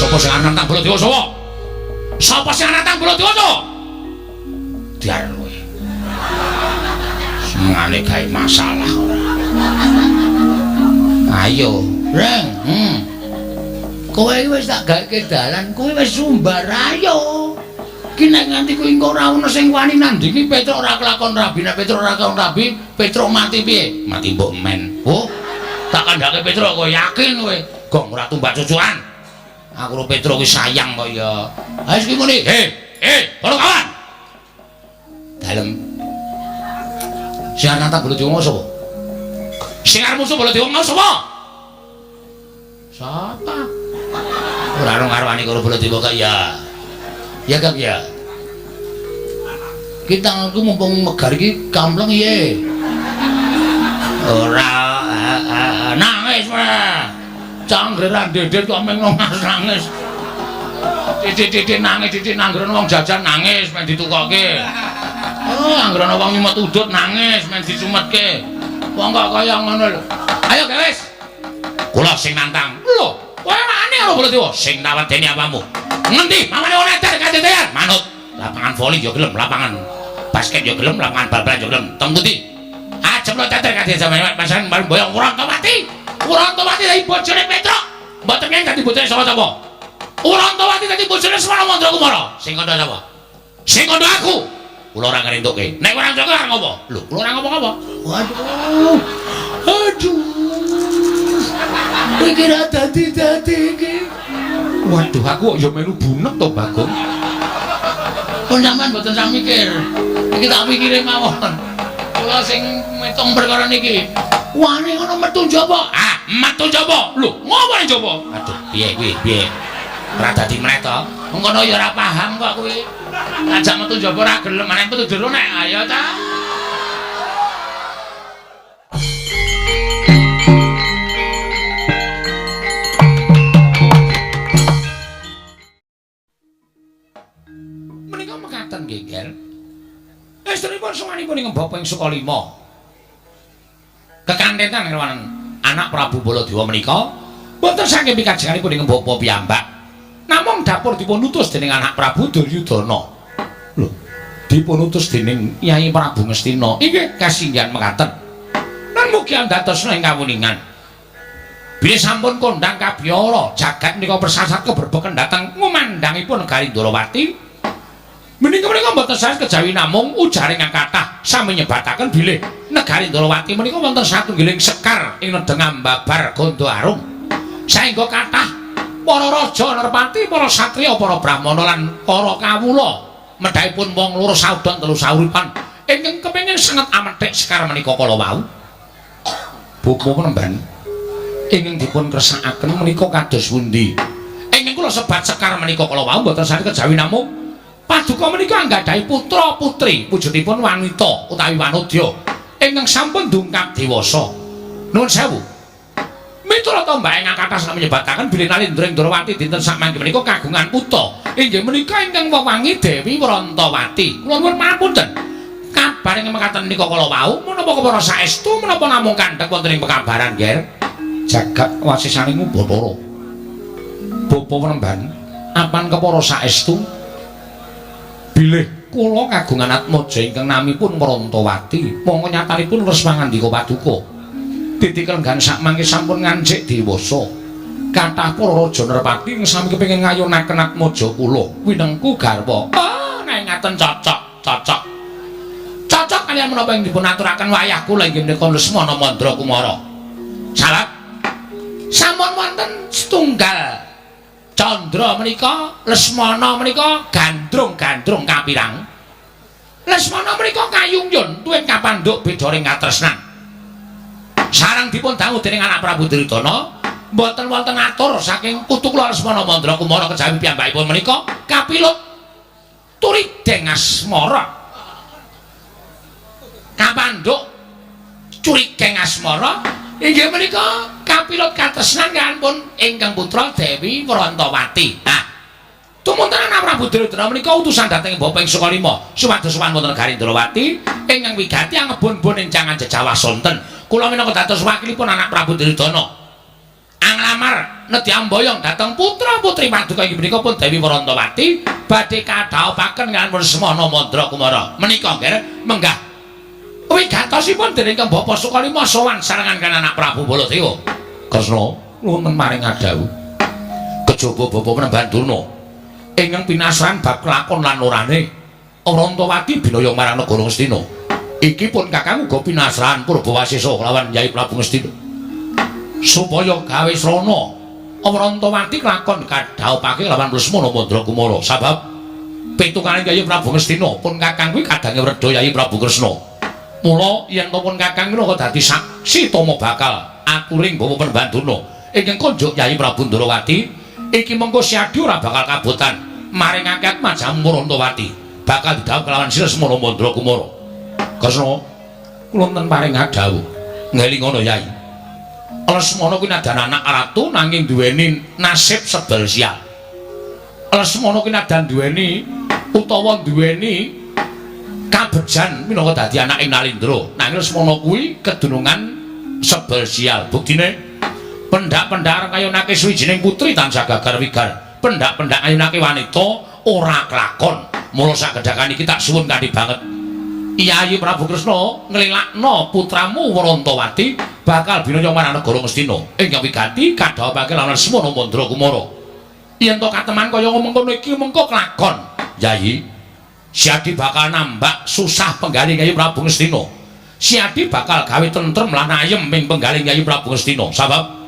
Sapa sing arep nantang Baladewa sapa? Sapa sing arep nantang Baladewa to? Diar kowe. Sengane gawe masalah ora. Ayo, Reng. Kowe wis tak gawe dalan, kowe wis sumbar ayo. Ki nek nganti kowe engko ora ono sing wani nandingi Petruk ora kelakon rabi, nek Petruk ora kelakon rabi, Petruk mati piye? Mati mbok men. Oh, tak kandhake Petruk kowe yakin kowe. Gong ora tumbak cucukan. Aku karo Petruk wis sayang kok ya. Ha iki muni. Para kawan. Dalem. Sing arep nantang Baladewa mau sapa? Sing arep musuh Baladewa mau sapa? Sapa? Ora ono ngarwani karo Baladewa kok ya. Ya Kang ya. Kita aku mumpung megar iki kampleng ye. Ora nangis wae. Canggeran dedet kok meng nangis. Titik-titik nangis, titik nanggrono wong jajan nangis men ditukokke. Oh, anggrono wong nyumet udut nangis men disumetke. Wong kok kaya ngono lho. Ayo guys. Kula sing nantang. Lho, kowe mane karo Baladewa sing tawedeni apamu? Ngendi? Mamane ora edan kadetean. Manut. Lapangan voli yo gelem, lapangan basket yo gelem, lapangan bal-balan yo gelem. Teng pundi? Ajem lo teter kadhe sampeyan pasan bareng boyong Urantawati. Urantawati dadi bojone Petruk. Mboten ngen dadi bojone sapa-sapa. Urantawati dadi bojone Semana Mandra Kumara. Sing kandha sapa? Sing kandha aku. Kula ora ngrentukke. Nek ora njogo ora ngopo? Lho, kula ora ngomong apa? Waduh. Aduh. Iki ra dadi-dadi iki. Waduh, aku kok ya melu bunek to, Bagong. Kon sampean mboten sak mikir. Iki tak pikire mawon. Kula sing metung perkara niki. Wani ngono metu njaba. Ah, metu njaba. Lho, ngopo ning njaba? Aduh, piye kuwi? Piye? Ora dadi meneh to. Mengkono ya ora paham kok kuwi. Ajak metu njaba ora gelem, meneh metu jero nek ayo ta. Geger. Istrinipun sunganipun ing bapa ing Sukalima. Kekanthetan kelawan anak Prabu Baladewa menika boten saking pikajenganipun ing bapa piyambak. Namung dapur dipun utus dening anak Prabu Duryudana. Lho, dipun utus dening Nyai Prabu Ngastina. Inggih kasinggihan mekaten. Lan mugi andhatosna ing kawuningan. Bilih sampun kondhang kabiyara jagat menika persasat keberbeken dhateng ngumandhangipun Negari Ndorowati. Menika mboten sanes kejawi namung ujaring kang kathah sami nyebataken bilih Negari Ndorowati menika wonten satunggiling sekar ing nedeng ambabar Gandhaarung. Saengga kathah para raja nerpati, para satriya, para brahmana lan para kawula medhaipun wong loro saudon telu sauripan ingkang kepengin sanget amethik sekar menika kala wau. Buku penemban ingkang dipun kersakaken menika kados pundi? Ingkang kula sebat sekar menika kala wau mboten sanes kejawi namung Paduka menika anggadhahi putra putri wujudipun wanita utawi wanodya ingkang sampun dungkap dewasa. Nuwun sewu. Miturut mbake ingkang kathah sami nyebataken bilih Nalendra ing Ndorowati dinten sakmangke menika kagungan putra. Inggih menika ingkang wewangi Dewi Wrantawati. Kula nuwun pamunten. Kabar ing mekaten menika kala wau menapa para saestu menapa namung kandhek wonten ing pekabaran nggih. Jagat wasisaning Bathara. Bapa Penemban, apan kepara saestu bilih kula kagungan atmaja ingkang namipun Wrantawati monggo nyatanipun leres pangandika paduka titik lenggan sakmangke sampun ngancik dewasa kathah para raja nerpati ing sami kepengin ngayonaken atmaja kula winengku garwa nek ngaten cocok kaliyan menapa ing dipun aturaken wayah kula inggih menika Lesmana Mandra Kumara salat sampun wonten setunggal Candra menika, Lesmana menika gandrung-gandrung kapirang. Lesmana menika kayungyun tuwin kapandhuk beda ring katresnan. Sareng dipun dangu dening anak Prabu Duryudana, mboten wonten atur saking putu kula Lesmana Mandra Kumara kejawi piyambakipun menika kapilut turideng asmara. Kapandhuk curigeng asmara inggih menika kapilut katresnan kanpun ingkang putra Dewi Wrantawati. Nah, tumunten anak Prabu Duryudana menika utusan dhateng bapa ing Sukalima supados sowan wonten Negari Ndorowati ingkang wigati angebun-bun ing jangan jejawah sonten. Kula minangka dados wakilipun anak Prabu Duryudana. anglamar nedhi amboyong dhateng putra-putri paduka inggih menika pun Dewi Warantawati badhe kadhaopaken kaliyan Lesmana Mandra Kumara. Menika nggih menggah wigatosipun dening Bapak Sukalima sowan sarengan kan anak Prabu Baladewa. Kresna nuwun maring adawu. Kejaba Bapak Penemban Durna ingkang pinasaran bab kelakon lan orane Warantawati binaya marang negara Ngastina. Iki pun Kakang uga pinasaran Purbawasesa lawan Nyai Prabu Ngastina. Supaya gawe srana Warantawati kelakon kadhaupake lawan Lesmana Mandra Kumara. Sabab pitukane Nyai Prabu Ngastina pun Kakang kuwi kadange Wreda Nyai Prabu Kresna. Mula yen to pun Kakang menika dadi saksi tama bakal aturing Bapak Penemban Durna ingkang konjuk Nyai Prabu Ndrawati iki mengko Siadi ora bakal kabotan maringake Majam Warantawati bakal didhawuh kelawan Lesmana Mandra Kumara. Kresna kula ten paring adhawuh ngelingono Yai. Lesmana kuwi nadan anak ratu nanging duweni nasib sebel sial. Lesmana kuwi nadan duweni utawa duweni kabejan minangka dadi anake Nalindra nanging Lesmana kuwi kedunungan sebel sial. Buktine pendak-pendak kayonake suwijining putri tansah gagar wigar, pendak-pendak ayunake wanita ora kelakon. Mula sakedhakan iki tak suwun kanthi banget Kyai Prabu Kresna nglilakno putramu Warantawati bakal binaya marang negara Ngastina ingkang wigati kadhaupake lawan Lesmana Mandra Kumara. Yen to kateman kaya mengkono iki mengko kelakon Yai, Siadi bakal nambak susah penggaling Kyai Prabu Ngastina. Siadi bakal gawe tentrem lan ayem ing penggaling Kyai Prabu Ngastina. Sabab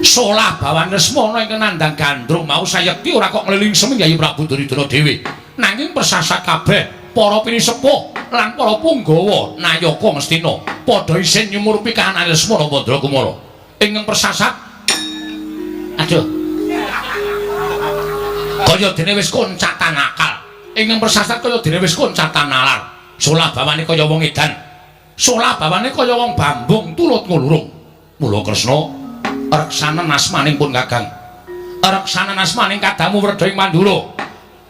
solah bawan Lesmana ingkang nandhang gandrung mau sayekti ora kok ngliling seming Kyai Prabu Duryudana dhewe. Nanging persasat kabeh para pinisepuh lan para punggawa Nayaka Ngastina padha isin nyumurupi kahanan Lesmana Mandra Kumara. Ingkang persasat aduh kaya dene wis koncatan akal. Ingkang persasat kaya dene wis koncatan nalar. Solah bawane kaya wong edan. Solah bawane kaya wong bambung turut ngulurung. Mula Kresna reksana asmaning pun Kakang. Reksana asmaning kadamu Wreda ing Mandura.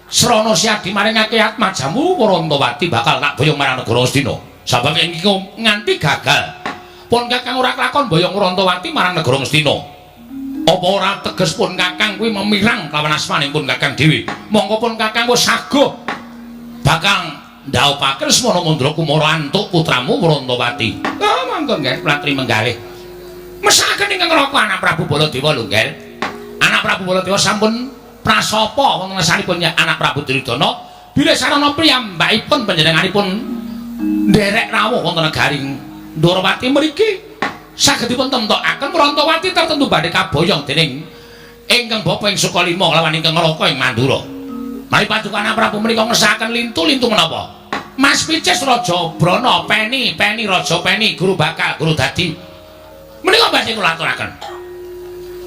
Srana Siadi maringake atmajamu Warantawati bakal tak boyong marang negara Ngastina. Sabab yen iki nganti gagal pun Kakang ora kelakon boyong Warantawati marang negara Ngastina. Apa ora teges pun Kakang kuwi memirang kelawan asmaning pun Kakang dhewe. Monggo pun Kakang wis saguh bakal ndhawuhake Lesmana Mandra Kumara antuk putramu Warantawati. Oh monggo nggih pratri menggalih. Mesakaken ingkang raka anak Prabu Baladewa lho nggih. Anak Prabu Baladewa sampun prasapa wonten ngarsanipun anak Prabu Duryudana bilih sarana priyambakipun panjenenganipun nderek rawuh wonten negari Ndrawati mriki sagedipun temtokaken Warantawati tertentu badhe kaboyong dening ingkang Bapak ing Sukalima lawan ingkang Raka ing Mandura. Mari paduka anak Prabu menika ngersakaken lintu-lintu menapa? Mas Picis Raja Brana Peni Raja Peni Guru Bakal Guru Dadi. Menika badhe kula aturaken.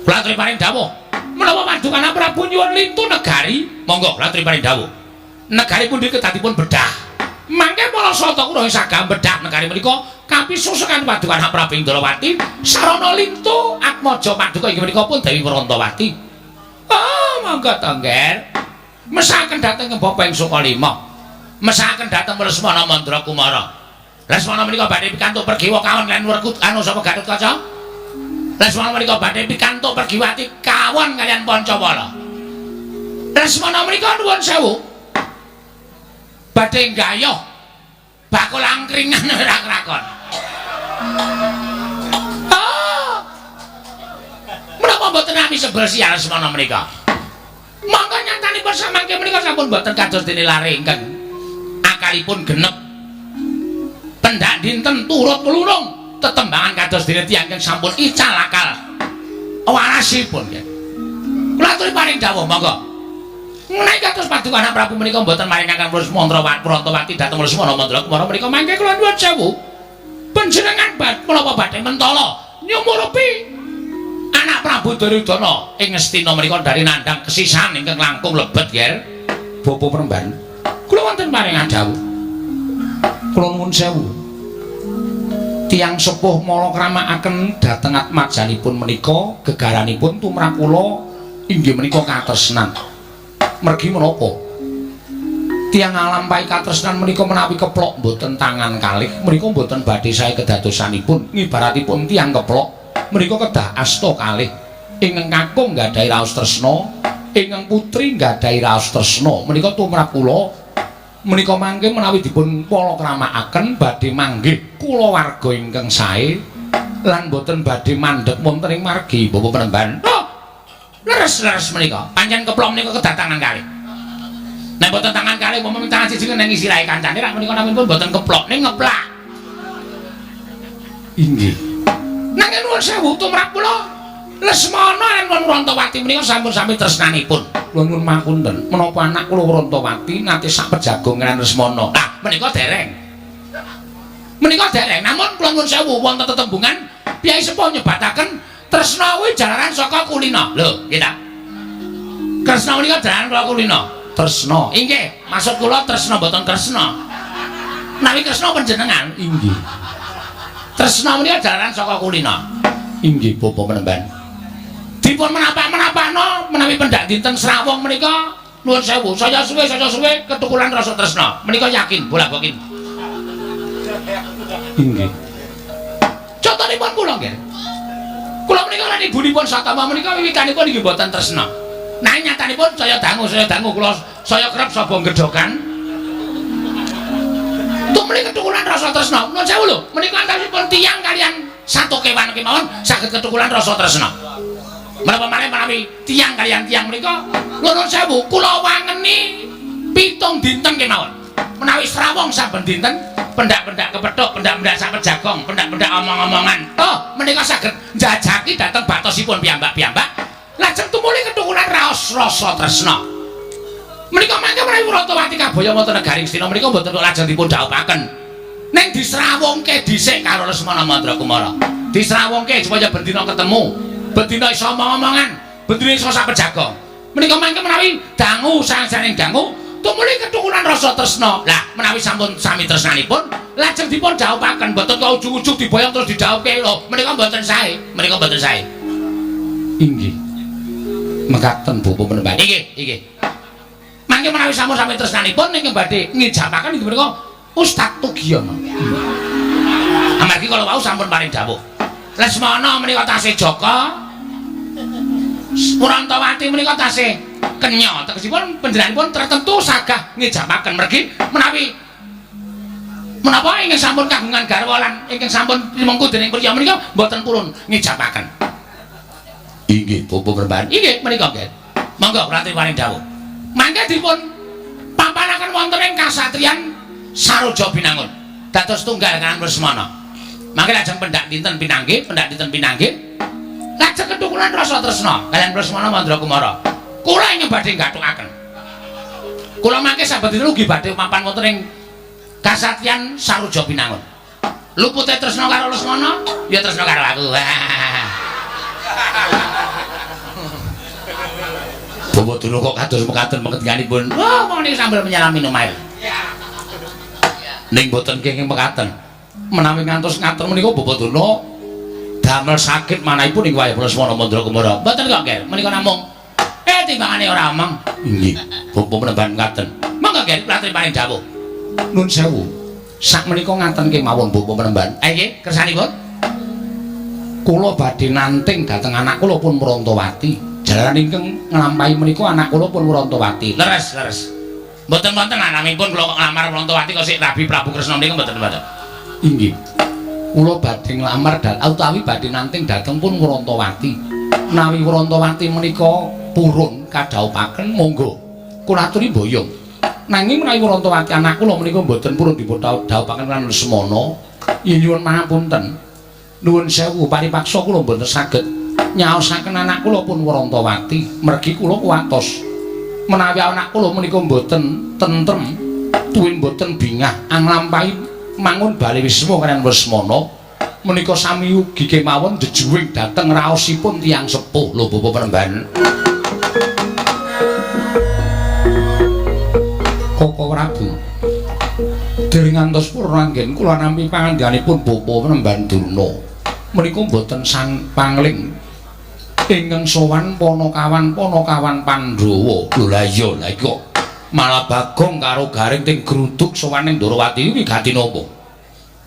Kula aturi paring dawuh menawa paduka anak Prabu nyuwun lintu negari, monggo kula aturi paring dawuh. Negari pundi kedadipun bedah. Mangke para sata kula sagah bedah negari menika kapisusukan paduka anak Prabu Indrawati sarana lintu atmaja paduka inggih menika pun Dewi Warantawati. Oh, monggo to nggih. Mesakaken dhateng Bapak ing Sukalima. Mesakaken dhateng Lesmana Mandra Kumara. Lesmana menika badhe pikantuk pergiwa kawon lan werkut anu sapa Gatotkaca. Lesmana menika badhe pikantuk pergiwati kawon kaliyan Pancawala. Lesmana menika nuwun sewu badhe nggayuh bakul angkringan ora krakon. Menapa mboten nami sebel sial Lesmana menika? Monggo nyantanipun samangke menika sampun mboten kados dene lare ingkang akalipun genep. Pendak dinten turut melurung tetembangan kados dene tiyang ingkang sampun ical akal warasipun nggih. Kula aturi paring dawuh monggo. Menawi kados paduka anak Prabu menika mboten maringaken Warantawati dhateng Lesmana Mandra Kumara menika mangke kula nuwun sewu panjenengan menapa badhe mentala nyumurupi anak Prabu Duryudana ing Ngastina menika dari nandhang kesisan ingkang langkung lebet nggih. Bapak Penemban kula wonten paring dawuh. Kula nuwun sewu tiyang sepuh mala kramakaken dhateng atmajanipun menika gegaranipun tumrap kula inggih menika katresnan. Mergi menapa? Tiyang nglampahi katresnan menika menawi keplok mboten tangan kalih menika mboten badhe sae kedadosanipun ngibaratipun tiyang keplok menika kedah asta kalih ingkang kakung nggadahi raos tresna ingkang putri nggadahi raos tresna menika tumrap kula menika mangke menawi dipun palakramakaken badhe manggih kula warga ingkang sae lan boten badhe mandheg wonten ing margi Bapak Penemban. Oh, leres-leres menika pancen keplok menika kedatangan kalih. Nek boten tangan kalih umpama tangan siji nang sirahe kancane rak menika naminipun boten keplok ning ngeplak. Inggih. Nanging nuwun sewu tumrap kula Lesmana lan Wrantawati menika sampun sami tresnanipun. Kula nuwun mapunten menapa anak kula Wrantawati nate sak pejagung lan Lesmana. Nah, menika dereng. Menika dereng namun kula nuwun sewu wonten tetembungan piyai sepuh nyebataken tresna kuwi jalaran saka kulina. Lho, nggih ta? Kresna menika jalaran saka kulina. Tresna. Inggih, maksud kula tresna mboten kresna. Menawi kresna panjenengan, inggih. Tresna menika jalaran saka kulina. Inggih, Bapak Penemban. Dipun menapa-menapano menawi pendak dinten Srawung menika nuwun sewu, saya suwe ketukulan rasa tresna. Menika yakin, bola-bokin. Inggih. Contonipun kula nggih. Kula menika lan ibunipun Satama menika wiwitanipun inggih boten tresna. Nah nyatanipun saya dangu kula saya kerep sapa gedhokan. Tumrap ketukulan rasa tresna. Nuwun sewu lho, menika antawisipun tiyang kalian satu kewan kemawon saged ketukulan rasa tresna. Menapa malih menawi tiyang kalian tiyang menika nuwun sewu kula wangeni 7 dinten kemawon. Menawi Srawung saben dinten pendak-pendak kepethuk, pendak-pendak sak pejagong, pendak-pendak omong-omongan. Oh, menika saged njajaki dhateng batosipun piyambak-piyambak lajeng tumuli ketukulan raos rasa tresna. Menika mangke menawi Wrantawati kabaya wonten negari Astina menika mboten kok lajeng dipun dhaupaken. Ning disrawungke dhisik karo Lesmana Mandrakumara. Disrawungke supaya bendina ketemu, bendina iso omong-omongan, bendina iso sak pejagong. Menika mangke menawi dangu sang-saning dangu tumuli ketukulan rasa tresna. Lah menawi sampun sami tresnanipun lajeng dipun dhaupaken mboten kok ujug-ujug diboyong terus didhauke lho. Menika mboten sae, menika mboten sae. Inggih. Mekaten Bapak Penemban. Inggih. Mangke menawi sampun sami tresnanipun ing badhe ngijapaken inggih menika Ustaz Tugiyono. Amargi kala wau sampun paring dawuh. Lesmana menika tasih Jaka. Wrantawati menika tasih Kenya. Tegesipun panjenenganipun tertentu sagah ngijapaken mergi menawi menapa ingkang sampun kagungan garwa lan ingkang sampun mengku dening priya menika mboten purun ngijapaken. Inggih, Bapak Penemban. Inggih, menika nggih. Monggo kula paring dawuh. Mangke dipun pampanaken wonten ing kasatriyan Saroja Binangun. Dados tunggal kaliyan Lesmana. Mangke lajeng pendak dinten pinanggih, lajeng ketukulan rasa tresna kaliyan Lesmana Mandrakumara. Kula ingkang badhe nggathukaken. Kula mangke saben dinten ugi badhe mapan wonten ing kasatriyan Saroja Binangun. Lupute tresna karo Lesmana, ya tresna karo aku. Bapak dulu kok kados mekaten pengetinganipun. Wah, menika sambil menyelam minum air. Ning boten kenging mekaten. Menawi ngantos ngaten menika Bapak dulu damel sakit manahipun ing wayah Lesmana Mandrakumara. Mboten kok nggih, menika namung timbangane ora omong. Nggih, Bapak Penemban ngaten. Monggo nggih kula paring dawuh. Nuwun sewu. Sak menika ngaten kemawon Bapak Penemban. Nggih, kersanipun. Kula badhe nanting dhateng anak kula pun Wrantawati. Jalaran ingkang nglampahi menika anak kula pun Wrantawati. Leres. Mboten wonten anamipun kula kok nglamar Wrantawati kok sik Rabi Prabu Kresna menika mboten. Inggih. Kula badhe nglamar utawi badhe nanting dhateng pun Wrantawati. Menawi Wrantawati menika purun kadhaupaken monggo kula aturi mboyong. Nanging menawi Wrantawati anak kula menika mboten purun dipun dhaupaken lan Lesmana, yen nyuwun pangapunten. Nuwun sewu paripaksa kula mboten saged nyaosaken anak kula pun Wrantawati. Mergi kula kuwatos menawi anak kula menika mboten tentrem, tuwin mboten bingah anglampahi mangun bali wisma kaliyan Lesmana menika sami ugi kemawon jejuwing dhateng raosipun tiyang sepuh lho Bapak Penemban. Koko Prabu dereng ngantos purna anggen kula nampi pangandhanipun Bapak Penemban Durna. Menika mboten sang pangling ingkang sowan Panakawan Pandhawa. Lho la iya la iki malah Bagong karo Garing ting gruduk sowan ning Ndarawati iki ganti napa?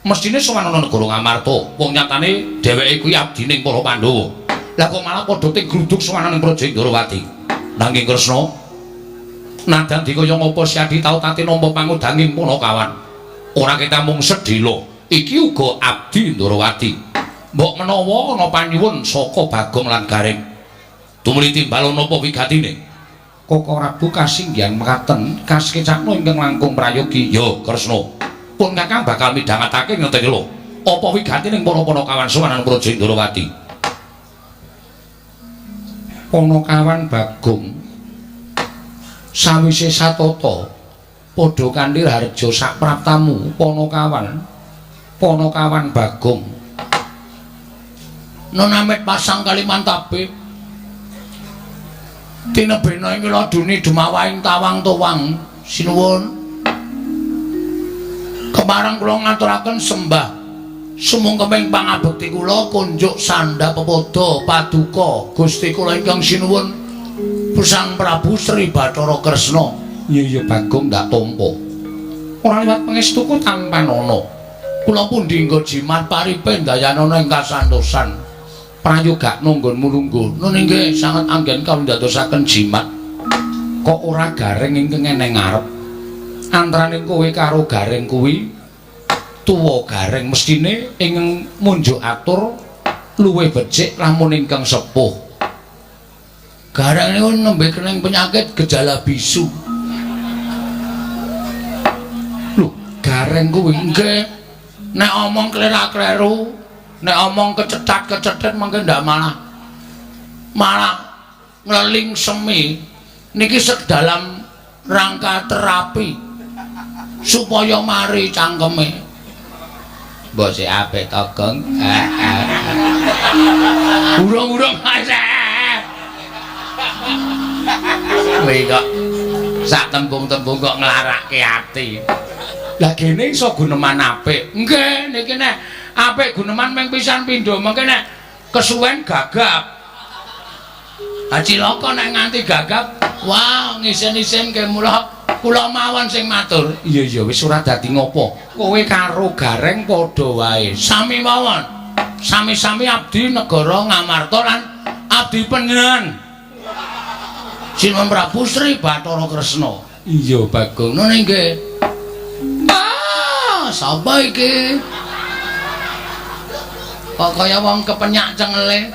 mestine sowan ana negara Ngamarta. Wong nyatane dheweke kuwi abdining para Pandhawa. Lah kok malah padha ting gruduk sowan nang Praja Indrawati. Nanging Kresna nadan dikaya ngapa si Adi tau tati nampa pangudanging Punakawan. Ora kita mung sedhela, iki uga abdi Indrawati. Mbok menawa ana panyuwun saka Bagong lan Gareng. Tumuli timbal napa wigatine? Koko Rabu kasinggihan mekaten kaskecakna ingkang langkung prayogi. Ya, Kresna. Pun Kakang bakal midhangetake ngeten lho. Apa wigatining para Punakawan sowan nang Praja Indrawati? Punakawan Bagong sawise satata padha kanthi harja sak praptamu Punakawan Bagong Nonamit pasang Kalimantabe tinebena ing laduni Demawahing tawang tuwang sinuwun kemareng kula ngaturaken sembah sumangkeming pangabekti kula kunjuk sandha pepoda paduka Gusti kula ingkang sinuwun Sang Prabu Sri Bathara Kresna. Iya Bagong ndak tampa. Ora liwat pangestuku tampanana. Kula pundi nggo jimat paripe dayanana ing kasantosan. Prayoga nunggonmu lungguh. Nun inggih sanget anggen kawula ndadosaken jimat. Kok ora Gareng ingkang eneng ngarep. Antaraning kowe karo Gareng kuwi tuwa Gareng mestine ing munjuk atur luwih becik lamun ingkang sepuh. Gareng niku nembe kening penyakit gejala bisu. Lho, Gareng kuwi nggih nek omong klerak-kleru, nek omong kecetat-kecetet mengke ndak malah ngleling semi. Niki sedalam rangka terapi supaya mari cangkeme. Mbok sik apik to, Gong. Urung-urung aja. Kowe kok sak tembung-tembung kok nglarake ati. Lah kene iso guneman apik. Nggih, niki nek apik guneman mung pisan pindho, mengke nek kesuwen gagap. Ha cilaka nek nganti gagap, wah ngisen-isen ke mula kula mawon sing matur. Iya wis ora dadi ngopo. Kowe karo Gareng padha wae. Sami mawon. Sami-sami abdi negara Ngamarta lan abdi panjenengan Sinuwun Prabu Sri Bathara Kresna. Iya Bagong. Nun nggih. Sapa iki? Kok kaya wong kepenyak cengele.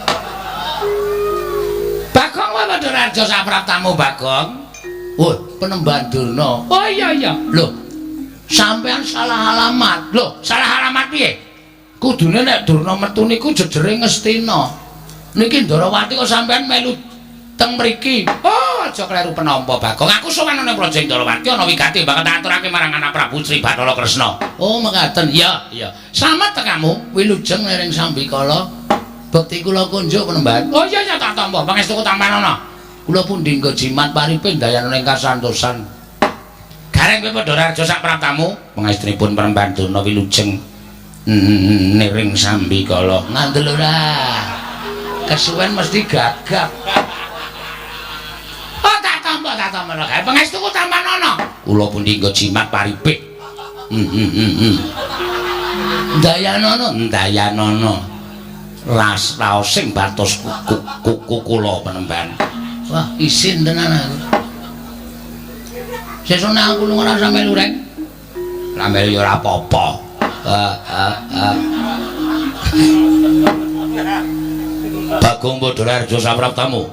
Bagong wae Bathara sapraptamu Bagong. Woi, Penemban Durna. Oh iya. Loh, sampean salah alamat. Loh, salah alamat piye? Kudune nek Durna metu niku jejere Ngastina. Niki Ndrawati kok sampean melu teng mriki. Oh, aja kleru penampa Bagong. Aku sowan nang Praja Ndrawati ana wigati bakal tak aturake marang anak Prabu Sri Bathara Kresna. Oh, mekaten. Iya. Slamet tekamu, wilujeng lering Sambikala. Bekti kula kunjuk Penemban. Oh iya tak tampa. Pangestuku tampanana. Kula pundi nggo jimat paripe dayanana ing kasantosan. Gareng kowe padha raja sak praptamu, pangestunipun Penemban Durna wilujeng niring Sambikala. Ngandel ora. Kesuwen mesti gagap. Oh tak tampa lho. Pangestuku tampanana. Kula pundi nggo jimat paripe. Dayanana. Raos sing batos kuku kula Penemban. Wah, isin tenan aku. Sesuk nek aku lunga ora sampe lureng. Lah melu ya ora apa-apa. Bagong Padhararja sapraptamu.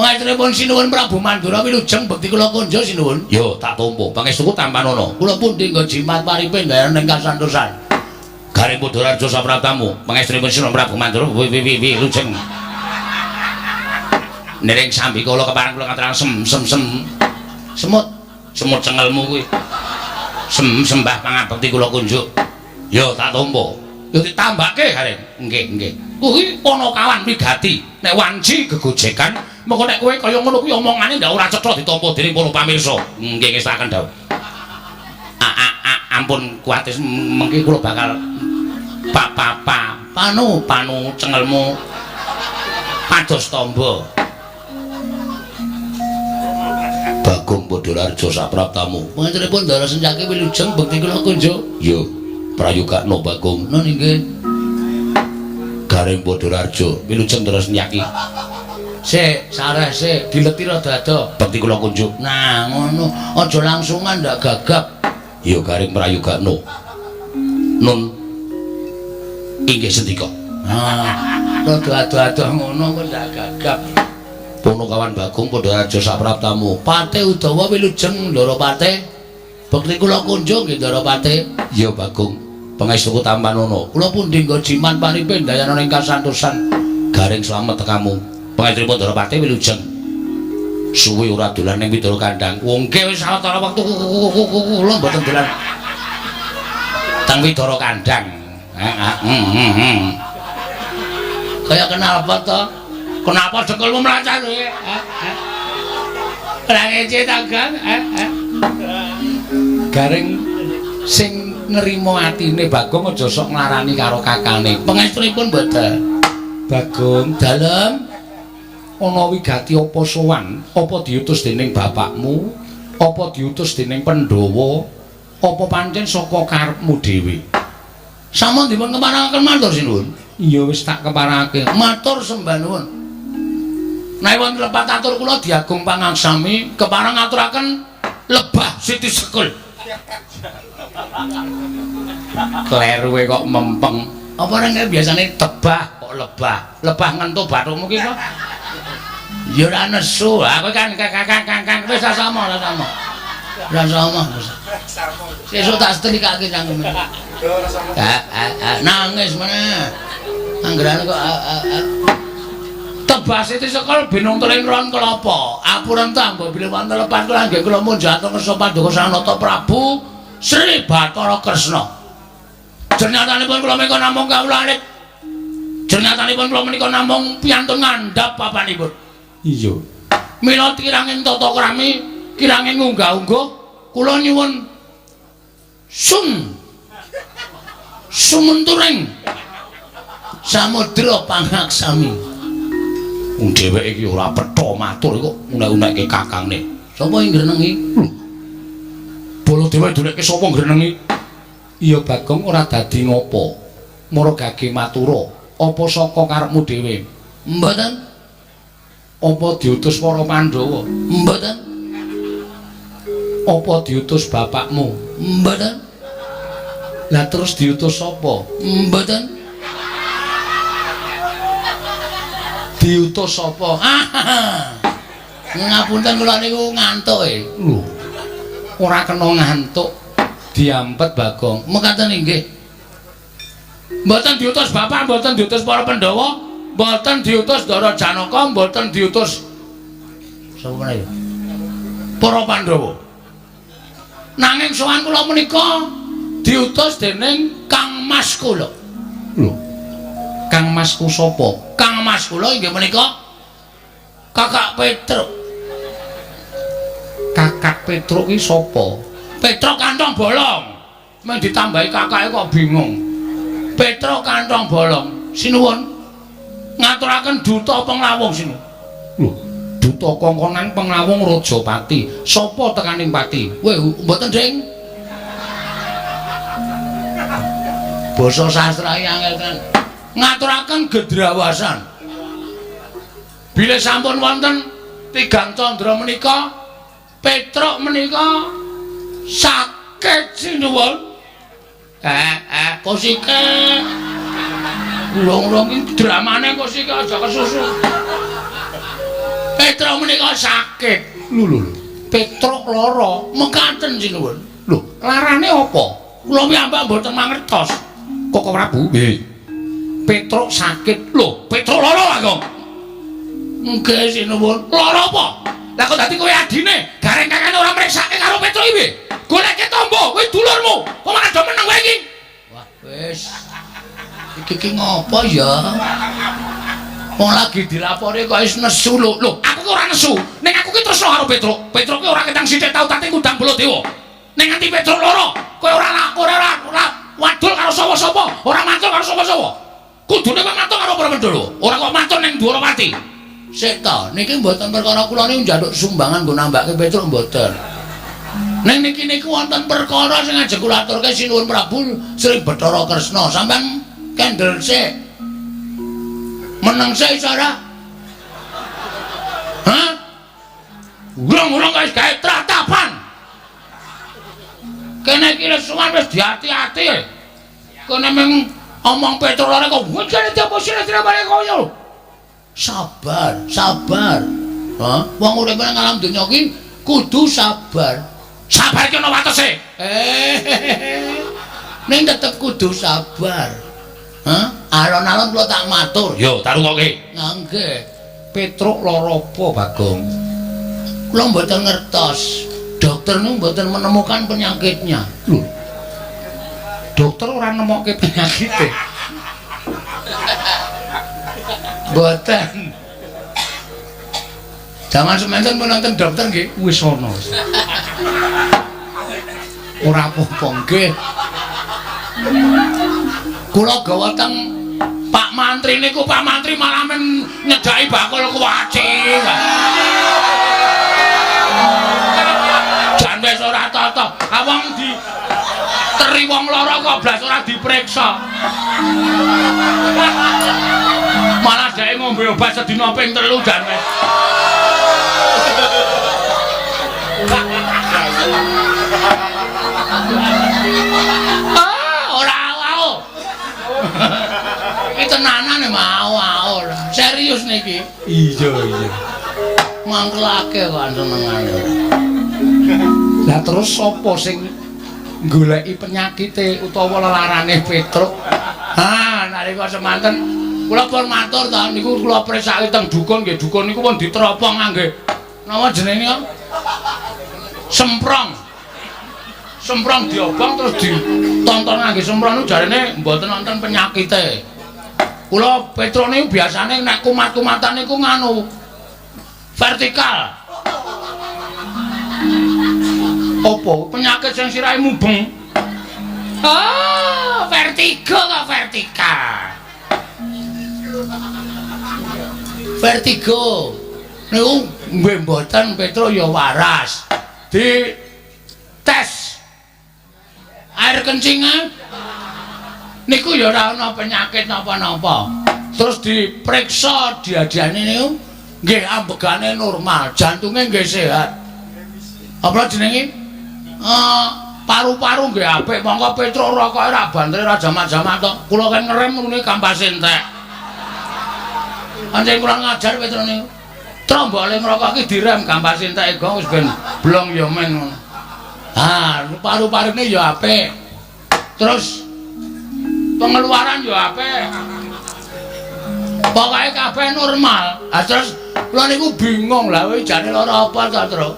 Pangestunipun Sinuwun Prabu Mandura wilujeng bekti kula kunjuk Sinuwun. Yo tak tampa. Pangestuku tampanana. Kula pundi nggo jimat paripe dayan ing kasantosan. Gareng Padhararja sapraptamu. Pangestunipun Sinuwun Prabu Mandura wilujeng niring Sambikala kepareng kula ngaturaken semut cengelmu kuwi. Sembah pangabekti kula kunjuk. Ya tak tampa. Ya ditambake Gareng. Nggih. Kuwi Punakawan wigati. Nek wanci gegojekan, mengko nek kowe kaya ngono kuwi omongane ndak ora cetha ditampa dening para pamirsa. Nggih ngestaken dawuh. Ampun kuwatis mengki kula bakal panu cengelmu pados tamba. Bagong Padhararja sapraptamu. Panjenenganipun Ndara Senjaki wilujeng bekti kula kunjuk. Yo. Prayogakna Bagong. Nun inggih. Garing Padhararja wilujeng terus nyaki. Sik, sareh sik, dileti rada ado. Bekti kula kunjuk. Nah, ngono. Aja langsungan ndak gagap. Ya garing Prayogakna. Nun inggih sendika. Rada ado-ado ngono kok ndak gagap. Punakawan Bagong Padhararja sapraptamu. Pate Udawa wilujeng Ndara Pate. Bekti kula kunjuk nggih Ndara Pate. Ya Bagong. Pangestuku Tampanono. Kula pundi nggo jimat paripin dayana ing kasantosan. Garing slamet tekamu. Pangestripun Ndara Pati wilujeng. Suwi ora dolan ning Widara Kandhang. Wong ke wis sawetara wektu kula mboten dolan. Teng Widara Kandhang. Kaya kenapa to? Kenapa dekelmu mlancah kowe? Ora ngece ta, Gang? Garing sing nrimo atine Bagong aja sok nglarani karo kakane. Pangestripun mboten. Bagong dalem ana wigati apa sowan? Apa diutus dening bapakmu? Apa diutus dening Pandhawa? Apa pancen saka karepmu dhewe? Sampun dipun keparakaken matur sinuwun. Iya wis tak keparake. Matur sembah nuwun. Nek wonten lepat atur kula Diagung Pangaksami keparang ngaturaken lebah Siti Sekul. Kleruwe kok mempeng. Apa nang biasane tebah kok lebah. Lebah ngentuh bathukmu ki kok. Ya ora nesu. Aku kan kakang wis sama. Ora sama. Sesuk tak setrikake cangkeme. Nangis meneh. Anggerane kok tebah Siti Sekul binung tuling ron kelapa. Apuren ta mbok bilih wonten lepat kula nggih kula munjat ngersa Paduka Sanata Prabu Sri Bathara Kresna. Jenyatanipun kula menika namung kawula alit. Jenyatanipun kula menika namung piantun ngandhap papanipun. Iya. Mila kiranging tata krami, kiranging unggah-ungguh kula nyuwun sumunturing Samudra Pangaksami. Wong dheweke iki ora petha matur kok unek-unekke kakangne. Sapa sing ngrenengi? Baladewa dulekke sapa ngrenengi? Iya Bagong ora dadi ngopo. Maragake matura, apa saka karepmu dhewe? Mboten. Apa diutus para Pandhawa? Mboten. Apa diutus bapakmu? Mboten. Lah terus diutus sapa? Mboten. Diutus sapa? Ngapunten kula niku ngantuk e. Lho. Ora kena ngantuk. Diampet Bagong. Mekaten inggih. Mboten diutus bapak, mboten diutus para Pandhawa, mboten diutus Ndara Janaka, mboten diutus sapa meneh ya? Para Pandhawa. Nanging sowan kula menika diutus dening Kang Mas kula. Lho. Kang Masku sapa? Kang Mas kula inggih menika Kakak Petruk. Kakak Petruk ki sapa? Petruk kantong bolong. Mung ditambahi kakake kok bingung. Petruk kantong bolong. Sinuwun ngaturaken duta penglawung sinuwun. Lho, duta kongkonan penglawung Rajapati. Sapa tekaning pati? Weh, mboten Ding. Basa sastra angel kan. Ngaturaken gedrawasan. Bilih sampun wonten tigang candra menika, Petruk menika sakit sinuwun. Kosike. Urung-urung iki dramane kosike aja kesusu. Petruk menika sakit. Lho. Petruk lara, mekaten sinuwun. Lho, larane apa? Kula piyambak mboten mangertos. Koko Prabu. Nggih. Petruk sakit. Lho, Petruk lara kok. Nggih sinuwun. Lara apa? Lah kok dadi kowe adine, gareng kakane ora mriksake karo Petruk iki. Goleke tombo, kowe dulurmu. Kok malah do meneng kowe iki? Wah, wis. Iki ngopo ya? Wong lagi dilapori kok wis nesu lho. Lho, aku ki ora nesu. Ning aku ki tresna karo Petruk. Petruk ki ora ketang sithik tau tate ngundang Baladewa. Ning nganti Petruk lara, kowe ora wadul karo sapa-sapa, ora matur karo sapa-sapa. Kudune kowe matur karo para Pandhawa, ora kok matur ning Dwarawati. Sik ta, niki mboten perkara kula niku njaluk sumbangan nggo nambahke Petruk mboten. Ning niki niku wonten perkara sing ajeng kula aturke sinuwun Prabu Sri Bathara Kresna. Sampeyan kendel sik. Meneng sik iso ora? Hah? Urung-urung wis gawe tratapan. Kene iki suwan wis diati-ati. Kene mung omong petrolane kok ngene apa sing dirabane koyo. Sabar, sabar. Hah? Wong urip nang alam donya iki kudu sabar. Sabar ki ana watese. Ning tetep kudu sabar. Hah? Alon-alon kula tak matur. Yo, tak rungokke. Nggih. Petruk lara apa, Bagong? Kula mboten ngertos. Dokter niku mboten menemukan penyakitnya. Lho. Dokter ora nemokke penyakite. Mboten. Jaman semanten pun nonton dokter nggih wis ana. Ora apa-apa nggih. Kula gawa teng Pak Mantri niku, Pak Mantri malah men nyedaki bakul kuwaci. Jan wis ora tata. Awang di teri wong lara kok blas ora dipriksa. Malah dhek ngombe obat sedina ping 3 jan wis. Ora wae. Iki tenanan mau serius niki. Iya. Mangkelake kok senengane. Lah terus sapa sing goleki penyakite utawa lelarane Petruk? Ha, nalika semanten kula pun matur ta niku kula presake teng dukun nggih, dukun niku pun ditropong nggih. Napa jenenge kok? Semprong. Semprong diobong terus ditonton nggih semprong niku jarene mboten wonten penyakite. Kula Petruk niku biasane nek kumat-kumatan niku nganu vertikal. Apa penyakit sing sirahe mubeng? Oh, vertigo kok vertikal. Vertigo. Niku mboten Petruk ya waras. Di tes air kencingnya niku ya ora ana penyakit napa-napa. Terus diperiksa diadiane niku nggih ambegane normal, jantunge nggih sehat. Apa jenenge? Paru-paru nggih apik, monggo Petruk rokoke ra bantre ra jamak-jamak tok. Kula kan ngerem ngene kampas entek. Anjen kurang ngajar Petruk niku. Trombole ngrokok iki direm kampas entek ego wis ben blong ya men ngono. Ah, paru-parune ya apik. Terus pengeluaran ya apik. Pokoke kabeh normal. Ah terus kula niku bingung lah kowe jane lara apa ta, Tru?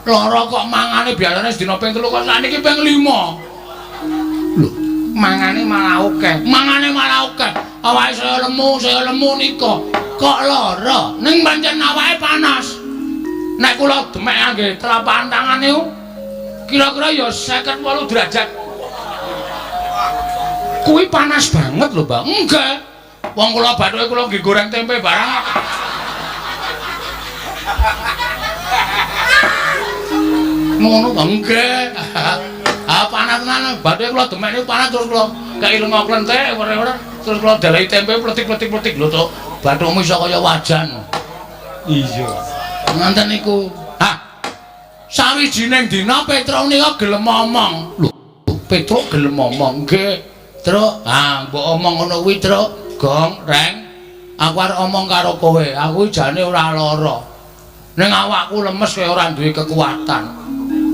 Lara kok mangane biasane sedina ping 3 kok sakniki ping 5. Lho, mangane malah akeh. Mangane malah akeh. Awake saya lemu nika. Kok lara? Ning pancen awake panas. Nek kula demek nggih telapak tangan niku kira-kira ya 58 derajat. Kuwi panas banget lho, Mbak. Enggak. Wong kula bathuke kula nggih goreng tempe barang. Ngono to enggak. Ah panas tenan bathuke kula demek niku panas terus kula kaileng klenthek ora-ora terus kula dalahi tempe pletik-pletik lho to. Bathumu iso kaya wajan. Iya. Nganten niku. Hah. Sawijining dina Petruk nika gelem ngomong. Lho, Petruk gelem ngomong nggih. Truk, mbok omong ngono kuwi, Truk. Gong, Reng. Aku arep omong karo kowe. Aku jane ora lara. Ning awakku lemes kaya ora duwe kekuatan.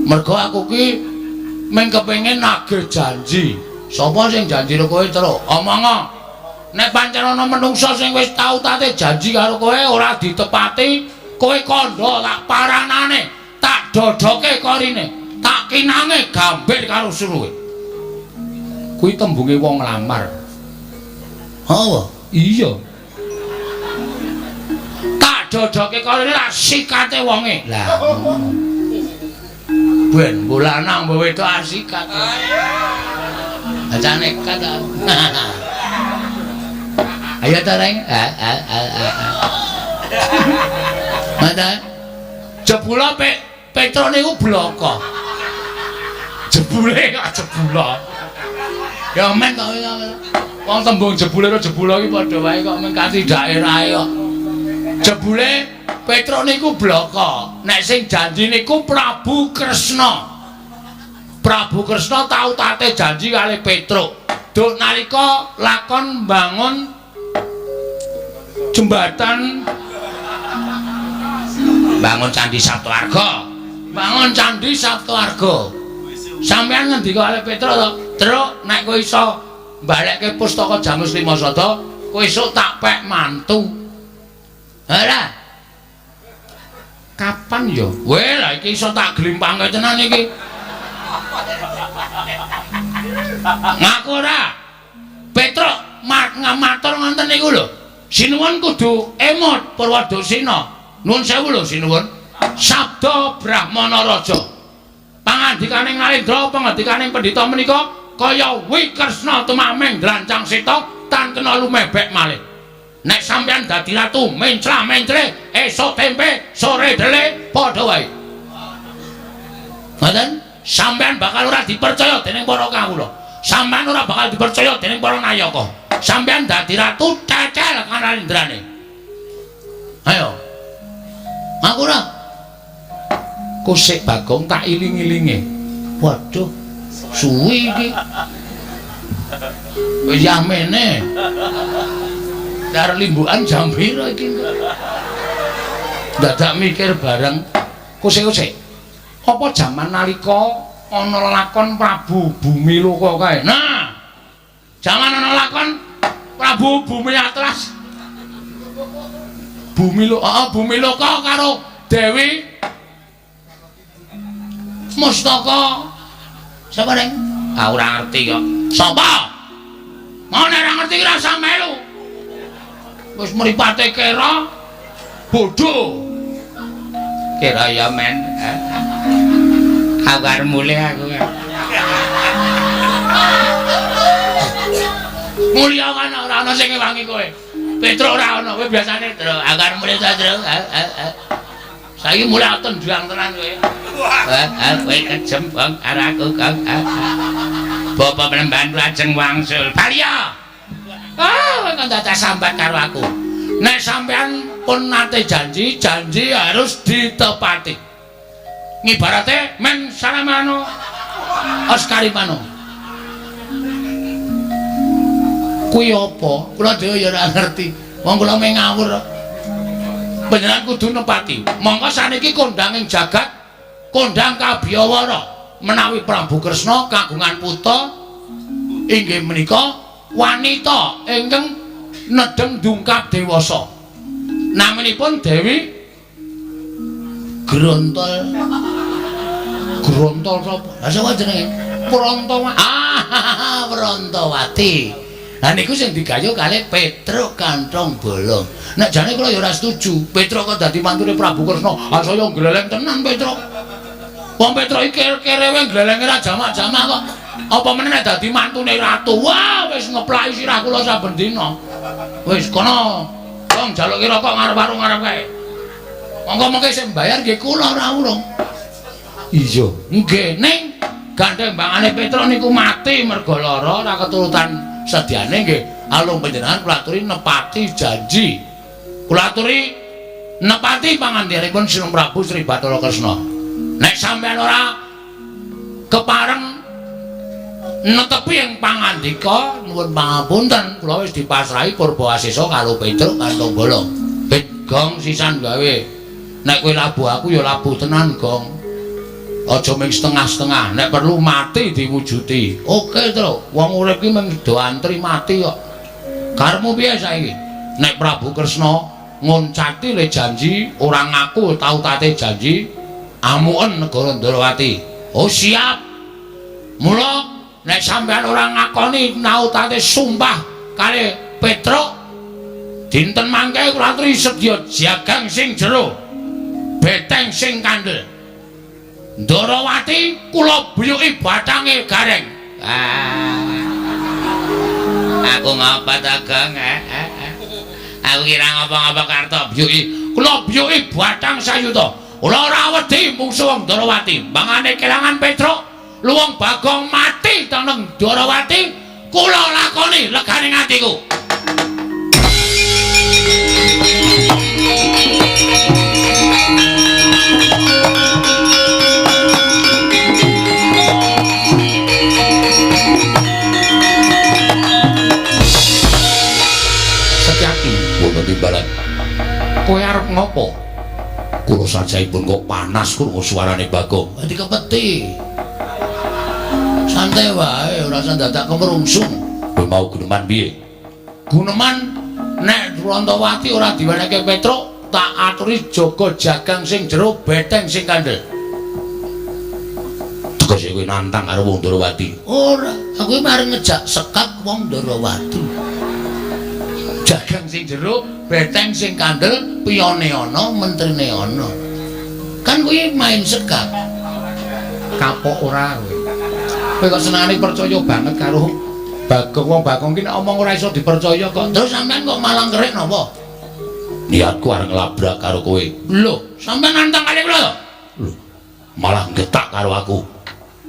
Mergo aku ki mung kepengin nagih janji. Sapa sing janji karo kowe, Truk? Omong. Nek pancen ana menungsa sing wis tau tate janji karo kowe ora ditepati, kowe kandha tak paranane, tak dodoke korine, tak kinange gambir karo suruhe. Kuwi tembunge wong lamar. Oh, iya. Tak dodoke korine tak sikate wonge. Lah. Ben bolanang mbok wedok asikat. Aja nekat. Ayo ta Reng. Mata. Jebula Petruk niku bloko. Jebule kok jebula. Ya men kok wong tembung jebule karo jebula iki padha wae kok men kanthi daerahe kok. Jebule Petruk niku blaka. Nek sing janji niku Prabu Kresna. Prabu Kresna tau tate janji kali Petruk. Duk nalika lakon bangun jembatan bangun Candi Saptawarga. Bangun Candi Saptawarga. Sampeyan ngendika kali Petruk to, "Truk, nek kowe iso mbalekke pustaka Janus Limasada, kowe esuk tak pek mantu." Ora. Kapan ya? Weh, lah iki iso tak glimpange tenan iki. Ngaku ora? Petruk matur ngoten niku lho. Sinuwun kudu emot Purwadasena. Nuwun sewu lho sinuwun. Sabda Brahmana Raja. Pangandikaning Nalendra, pangandikaning pendhita menika kaya Wikresna tumameng drancang seta tan kena lumebek malih. Nek sampeyan dadi ratu mencla-mencle, esuk tempe, sore dele padha wae. Ngoten, sampeyan bakal ora dipercaya dening para kawula. Sampeyan ora bakal dipercaya dening para nayaka. Sampeyan dadi ratu cecel kanalendrane. Ayo. Aku ora Kusik Bagong tak iling-ilinge. Waduh, suwi iki. Wis yamene. Dar limbukan jam pira iki? Dadak mikir bareng. Kusik-kusik. Apa jaman nalika ana lakon Prabu Bumi Loka kae? Nah. Jaman ana lakon Prabu Bumi Atlas. Bumi Loka karo Dewi Mustaka. Sapa ning? Ah ora ngerti kok. Sapa? Mau nek ora ngerti ora usah melu. Wis mripate kira bodho. Kira ya men. Kabar mulih aku. Mulya kan ora ana sing ngewangi kowe. Petruk ora ana, kowe biasane Truk. Agar mulih ta Truk. Saiki mulih tendang tenan kowe. Kowe kejem bang araku kang. Bapak penemban lajeng wangsul. Balya. Kan dadak sambat karo aku. Nek sampean pun nate janji harus ditepati. Ngibarate men salamano Oscarimano. Kuwi apa? Kula dhewe ya ora ngerti. Wong kula meh ngawur. Panjenengan kudu nepati. Monggo saniki kondhanging jagat, kondhang Kabiyawara menawi Prabu Kresna kagungan putra inggih menika wanita ingkang nedeng dungkap dewasa. Namanipun Dewi Grontol. Grontol sapa? Lah sapa jenenge? Prantawati. Prantawati. Lah niku sing digayuh kalih Petruk Kanthong Bolong. Nek jane kula ya ora setuju. Petruk kok dadi mantune Prabu Kresna. Ah saya gleleng tenan Petruk. Wong Petruk iki kerewe glelenge ra jamak-jamak kok. Apa meneh nek dadi mantune ratu. Wah, wis ngeplaki sirah kula saben dina. Wis kono. Wong jaluki rokok ngarep warung ngarep kae. Monggo mengke sing mbayar nggih kula ora urung. Iya, nggih ning gandeng bangane Petruk niku mati merga lara ora keturutan sediane nggih alung panjenengan kula aturi nepati janji. Kula aturi nepati pangandikaipun Sinung Prabu Sri Bathara Kresna. Nek sampeyan ora kepareng netepi ing pangandika nuwun pangapunten kula wis dipasrahi Purbawasesa karo Petruk Kanthong Bolong. Gong sisan gawe. Nek kowe labuh aku ya labuh tenan, Gong. Aja ming setengah-setengah, nek perlu mati diwujuti. Oke, Truk. Wong urip ki mung do antri mati kok. Karepmu piye saiki? Nek Prabu Kresna ngoncati le janji, ora ngaku tau tate janji, amuken negara Ndrawati. Oh, siap. Mula nek sampean ora ngakoni nautate sumpah kali Petruk, dinten mangke kula aturi sedya jagang sing jero, beteng sing kandel. Ndrawati kula buyuki bathange gareng. Aku ngapa ta, Gong? Aku kira ngapa-ngapa karto buyuki. Kula buyuki bathang sayuta. Kula ora wedi mungsuh wong Ndrawati. Mangane kelangan Petruk luwung Bagong mati teneng Dwarawati kula lakoni leganing atiku. Setyaki wonten timbalan. Kowe arep ngopo? Kula sajaipun kok panas krungu suarane Bagong. Dadi kepeti. Santai wae, ora usah dadak kemerungsung. Kowe mau guneman piye? Guneman nek Rantawati ora diwenehke Petruk, tak aturi jaga jagang sing jero beteng sing kandel. Tegese kowe nantang karo wong Ndrawati. Ora, aku mari ngejak sekat wong Ndrawati. Jagang sing jero, beteng sing kandel, piyone ana, mentrine ana. Kan kuwi main sekat. Kapok ora kowe. Kowe kok senengane percaya banget karo Bagong. Wong Bagong ki nek omong ora iso dipercaya kok. Terus sampean kok malang kerik napa? Niatku arep nglabrak karo kowe. Lho, sampean nantang kali kula to? Lho, malah getak karo aku.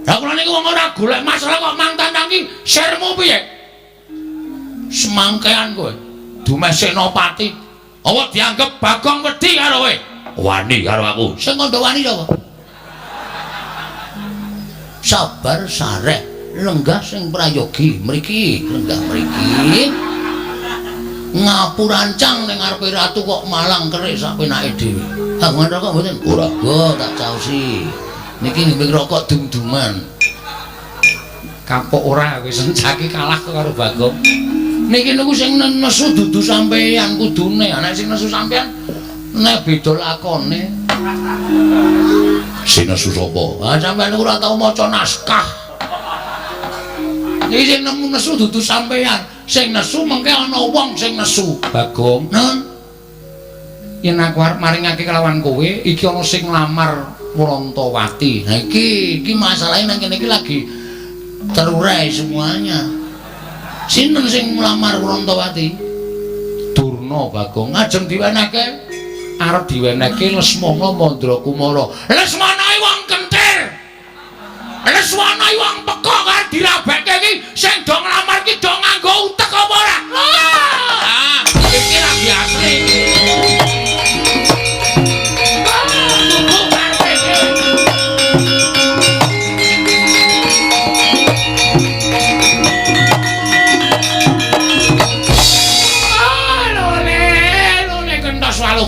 Lah kula niku wong ora golek masalah kok mang tantang ki sirmu piye? Semangkean kowe. Dumesekno pati. Apa dianggep Bagong wedi karo kowe? Wani karo aku. Sing kandha wani sapa? Sabar sarek lenggah sing prayogi mriki lenggah mriki ngapurancang ning ngarepe ratu kok malang kerik sak penake dhewe. Ha ngono kok mboten? Ora. Go tak caosi. Niki ngombe rokok dum-duman. Kapok ora kowe sencaki kalah karo Bagong. Niki niku sing nesu dudu sampeyan kudune, nek sing nesu sampeyan nek beda lakone. Sing nesu sapa? Ah sampeyan ora tau maca naskah. Iki sing nesu dudu sampeyan, sing nesu mengke ana wong sing nesu. Bagong. Nun. Yen aku arep maringake kelawan kowe, iki ana sing nglamar Rantawati. Nah iki masalahe nang kene iki lagi terurai semuanya. Sinten sing nglamar Rantawati? Durna Bagong. Ajeng diwenehke arep diwenehke Lesmana Mandrakumara. Lesmana wong kentir. Lesmana wong peka karo dirabekke iki sing do nglamar ki do nganggo utek apa ora? Ah, iki ra biasa iki.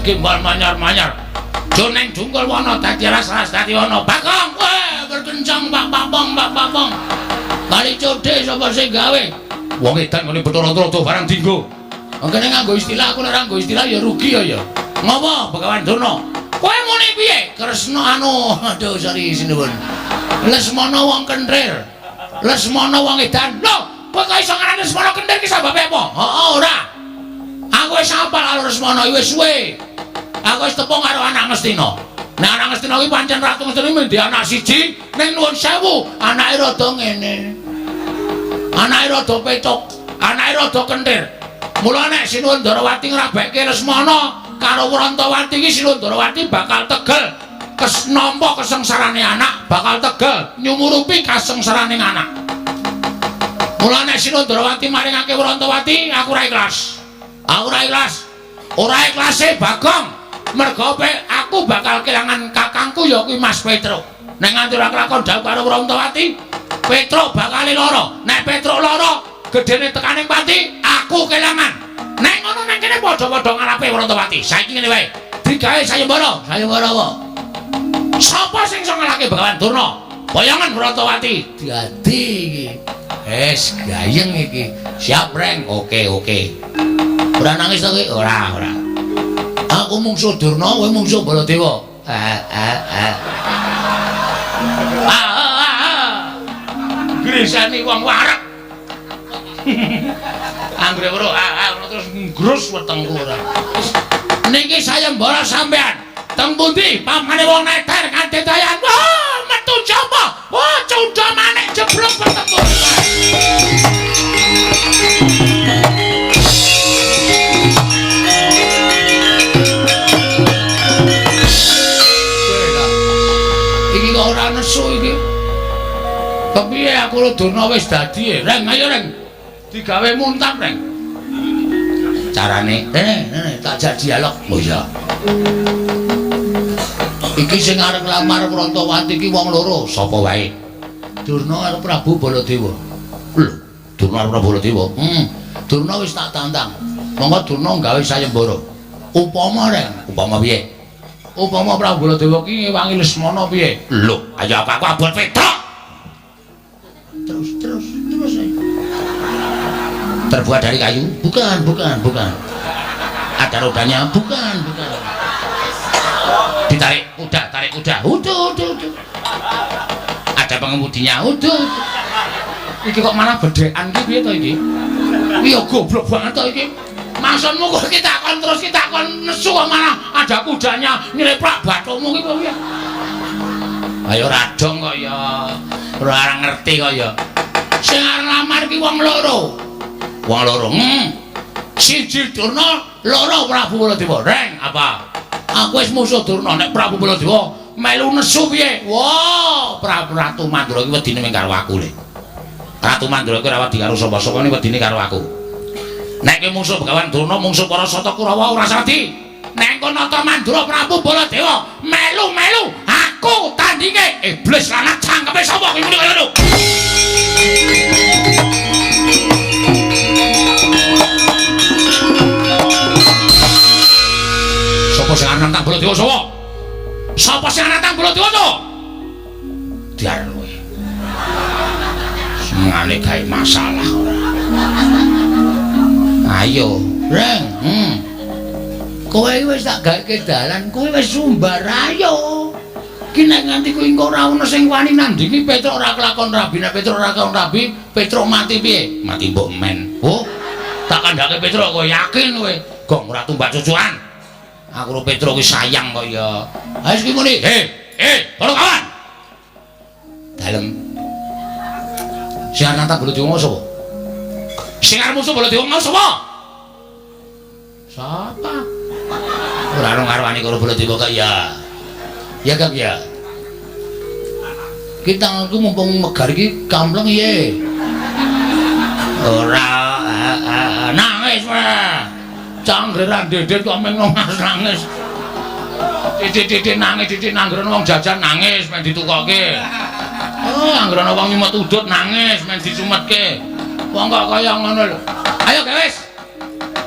Gimbal manyar-manyar joneng dungkul wana dadi ras-ras dadi wana Bagong berkencang Pak Papong kali codhe sapa sing gawe wong edan ngene betara-tara barang dinggo kene nganggo istilah aku nek ora nganggo istilah ya rugi ya ngopo Begawan Durna kowe muni piye Kresna aduh sari sinuwun Lesmana wong kentir Lesmana wong edan lho kowe kok iso ngarani Lesmana kentir ki sababe apa ora aku wis apal karo Lesmana wis suwe. Aku wis tepung karo anak Ngastina. Nek anak Ngastina kuwi pancen Ratu Ngastina iki ndek anak siji, ning nuwun sewu, anake rada ngene. Anake rada pecuk, anake rada kentir. Mula nek Sinuwun Ndrawati ngrabekke Lesmana karo Rantawati iki Sinuwun Ndrawati bakal tegel nampa kesengsarane anak, bakal tegel nyumurupi kasengsarane anak. Mula nek Sinuwun Ndrawati maringake Rantawati, aku ora ikhlas. Aku ora ikhlas. Ora ikhlase Bagong. Mergo aku bakal kelangan kakangku ya kuwi Mas Petruk. Nek nganti ora kelakon dawuh karo Rantawati, Petruk bakal lara. Nek Petruk lara, gedene tekaning pati, aku kelangan. Nek ngono nang kene padha-padha ngalape Rantawati. Saiki ngene wae. Digawe sayembara. Sayembara apa? Sapa sing iso ngalahke Begawan Durna? Bayangan Rantawati. Dadi iki. Wes gayeng iki. Siap, Reng. Oke. Ora nangis to kowe? Ora. Aku mungsuh Durna, kowe mungsuh Baladewa. Gresani wong wareg. Anggere weruh terus ngrus wetengku ora. Niki sayembara sampean. Teng pundi pamane wong neter kanthi dayan. Wah, metu japa. Wah, cundha manik jeblok pertempur. Iki kok ora nesu iki. Kepiye aku lho Durna wis dadi, Reng, ayo Reng. Digawe muntap, Reng. Carane, tak jak dialog. Oh iya. Iki sing arep nglamar Prantawati iki wong loro, sapa wae? Durna karo Prabu Baladewa. Lho, Durna karo Prabu Baladewa. Durna wis tak tantang. Monggo Durna gawe sayembara. Upama Reng, upama piye? Upama Prabu Baladewa ki ngewangi Lesmana piye? Lho, ayo aku abot Petruk. Terus. Terbuat dari kayu? Bukan. Ada rodanya? Bukan. Ditarik kuda. Udah. Ada pengemudinya? Udah. Iki kok malah bedekan ki piye to iki? Iya goblok banget to iki. Maksudmu kok kita kon nesu kok malah ada kudanya nyeleprak batumu ki piye? Ayo radong kok ya. Ora ngerti kok ya. Sing arep lamar ki wong loro. Siji Durna, loro Prabu Baladewa. Reng, apa? Aku wis musuh Durna nek Prabu Baladewa melu nesu piye? Wah, Ratu Mandura iki wedine mung karo aku le. Ratu Mandura iki ora wedi karo sapa-sapa ning wedine karo aku. Nek ki musuh Begawan Durna, musuh para Sata Kurawa ora sadi. Nek engko nata Mandura Prabu Baladewa melu aku tandinge iblis lanang cangkepe sapa kuwi muni kaya ngono. Sapa sing aran nantang Baladewa sapa? Sapa sing aran nantang Baladewa to? Diar kowe. Sengane gawe masalah ora. Ayo, Reng. Kowe wis tak gaweke dalan, kowe wis sumbar ayo. Ki nek nganti kowe engko ora ono sing wani nandingi Petruk ora kelakon rabi, nek Petruk ora kelakon rabi, Petruk mati piye? Mati mbok men. Oh, tak kandhake Petruk kowe yakin kowe? Gong ora tumbak cucukan. Aku karo Petruk ki sayang kok ya. Ha wis ki muni. Para kawan. Dalem. Sing arep nantang Baladewa sapa? Sing arep musuh Baladewa sapa? Sapa? Ora ono ngarwani karo Baladewa kok ya. Ya Kang ya. Kita aku mumpung megar iki kampleng ye. Ora nangis wae. Canggeran dedet kok meng nangis. Titik nangis, titik nanggeran wong jajan nangis men ditukoke. Oh, anggeran wong nyumet udut nangis men disumetke. Wong kok kaya ngono lho. Ayo guys.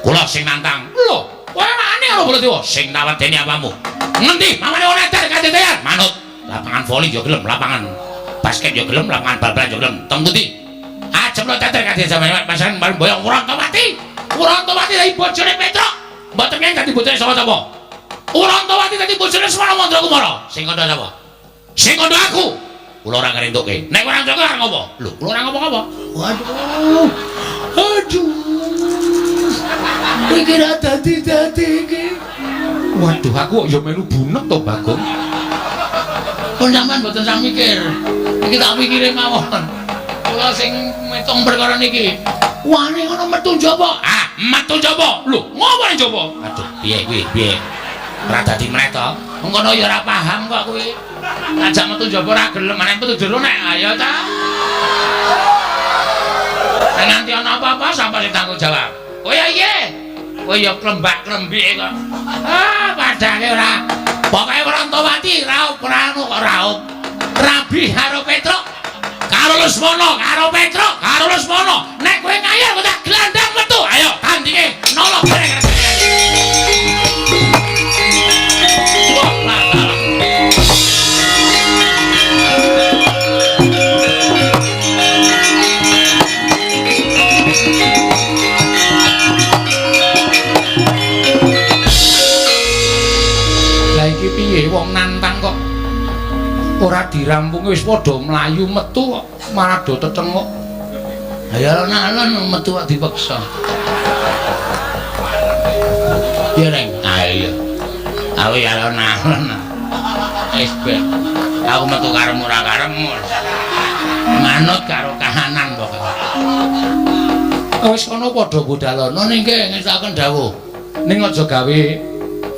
Kula sing nantang. Lho, kowe wani karo Baladewa sing tawedeni apamu? Ngendi? Mamane ora edan kandean. Manut. Lapangan voli yo gelem, lapangan basket yo gelem, lapangan bal-balan yo gelem. Teng pundi? Ajem lo teter kandean sampeyan pasan bareng boyong Urantawati. Urantawati dadi bojone Petruk. Mboten ngen dadi bojone sapa-sapa. Urantawati dadi bojone Semana Mandra Kumara. Sing kandha sapa? Sing kandha aku. Kula ora ngrentukke. Nek ora ngrentukke ora ngopo? Lho, kula ora ngopo-ngopo. Aduh. Iki ra dadi iki. Waduh, aku kok ya melu bunek to, Bagong. Kon sampean mboten sak mikir. Iki tak pikire mawon. Kula sing metung perkara niki. Wani ngono metu njaba. Ah, metu njaba. Lho, ngopo ning njaba? Aduh, piye kuwi? Piye? Ora dadi meneh to. Mengkono ya ora paham kok kuwi. Ajak metu njaba ora gelem, meneh metu jero nek ayo ta. Nek nganti ana apa-apa sampe sing tanggung jawab. Oh ya iya. Kowe ya klembak-klembik kok. Ah, padahal ora. Pokoke Urantawati raup anu kok raup. Rabi karo Petruk. Karo Lesmana, karo Petruk, karo Lesmana. Nek kowe ngayal kok tak glandang metu. Ayo, tandinge nolok bareng. Wah, lah. Iki piye wong nantang kok ora dirampungi wis padha mlayu metu kok malah do tetengok. Ya alon-alon metu kok dipaksa. Ya Reng, ayo. Aku ya alon-alon. Wis ben. Aku metu karemu ora karemu. Manut karo kahanan kok. Wis kono padha budalono ning ngestaken dawuh. Ning aja gawe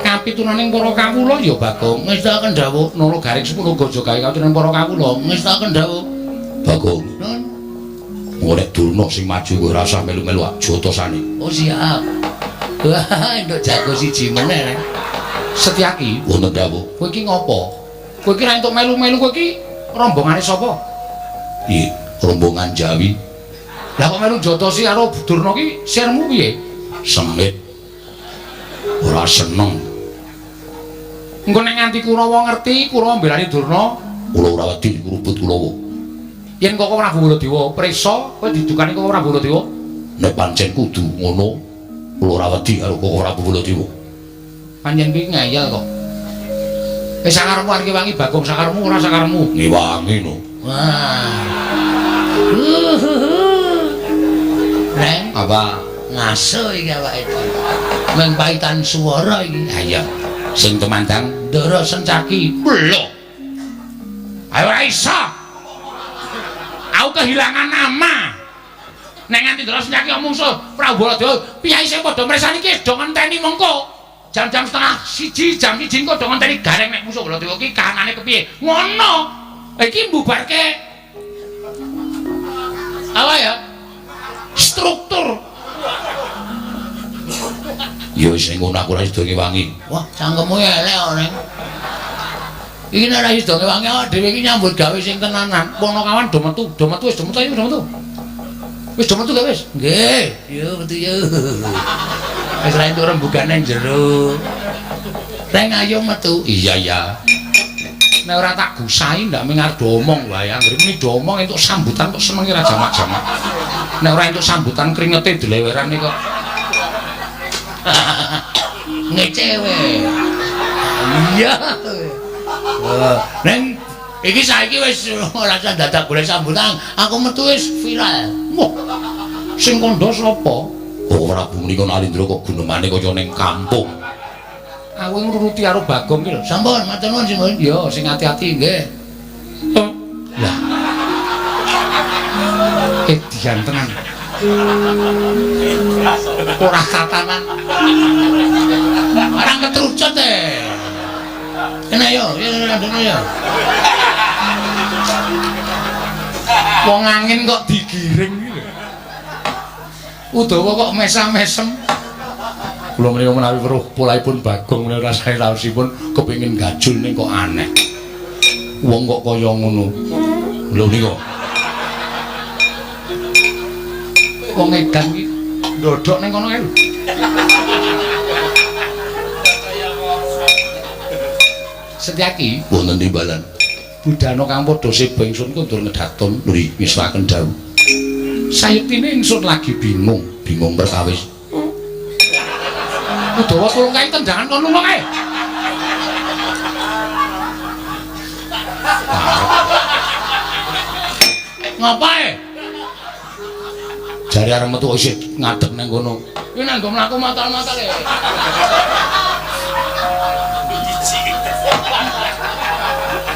kapitunaning para kawula ya Bagong ngestaken dawuh nolo garing 10 aja gawe kapitunaning para kawula ngestaken dawuh Bagong. Nun. Ngorek Durna sing maju kowe ora usah melu-melu jotosane. Oh siap. Wah, nduk jago siji meneh. Setyaki wonten dawuh. Kowe iki ngopo? Kowe iki ra entuk melu-melu kowe iki rombongane sapa? Iya, rombongan Jawi. Lah kok melu jotosi karo Durna ki sirmu piye? Sengit. Ora seneng. Engko nek nganti Kurawa ngerti, Kurawa mbelani Durna, kula ora wedi kurubut Kurawa. Yen kok Prabu Baladewa prisa, kowe didukani kok Prabu Baladewa. Nek pancen kudu ngono, kula ora wedi karo kok Prabu Baladewa. Pancen kuwi ngayal kok. Sakarmu arep wangi Bagong sakarmu ora sakarmu. Ngewangi no. Wah. Neng Apa ngaso iki awake iki. Meng paitan swara iki. Ha iya. Sing tumandang Ndara Sencaki. Lho. Ayo ora iso. Aku kehilangan nama. Nek nganti Ndara Sencaki omong so Prabu Baladewa, piyai sing padha mresani iki do ngenteni mengko. Jam-jam setengah siji, jam siji kok do ngenteni gareng nek musuh Baladewa iki kahanane kepiye. Ngono. Iki mbubarke apa ya? Struktur. Ya wis ngono aku ora sido ngewangi. Wah, cangkemmu elek kok, Neng. Iki nek ora sido ngewangi awak dhewe iki nyambut gawe sing tenanan. Pono kawan do metu wis do metu ayo do metu. Wis do metu gak wis? Nggih, yo metu yo. Wis ra entuk rembugan nang jero. Reng ayo metu. Iya ya. Nek ora tak gusahi ndak mengar do omong wae. Anggere muni do omong entuk sambutan kok senenge ra jamak-jamak. Nek ora entuk sambutan kringete dileweran kok. Ngecewe. Iya. Neng iki saiki wis ora usah dadak golek sambutan, aku metu wis viral. Wah. Sing kandha sapa? Oh, ora menika Nalindra kok gunemane kaya ning kampung. Aku ngruruti karo Bagong ki lho. Sampun, matur nuwun Simbun. Ya, sing ati-ati nggih. Lah. Edian tenan. Ora tatanan. Orang ketrucut Kena yo, yo. Wong angin kok digiring iki lho. Udawa kok mesam-mesem. Kula menika menawi weruh polaipun Bagong menawi rasane raosipun kepengin gajul ning kok aneh. Wong kok kaya ngono. Lho nika. Wong edan iki ndodok ning kono kae lho. Setyaki wonten timbalan. Budana kang padha seba ingsun kundur ngedaton nuri ngiswaken dawuh. Sayektine ingsun lagi bingung perkawis. Udawa tulung kae tendangan kon lunga kae. Ngapae? Jare arep metu isih ngadeg nang kono. Iki nang mlaku matal-matal e.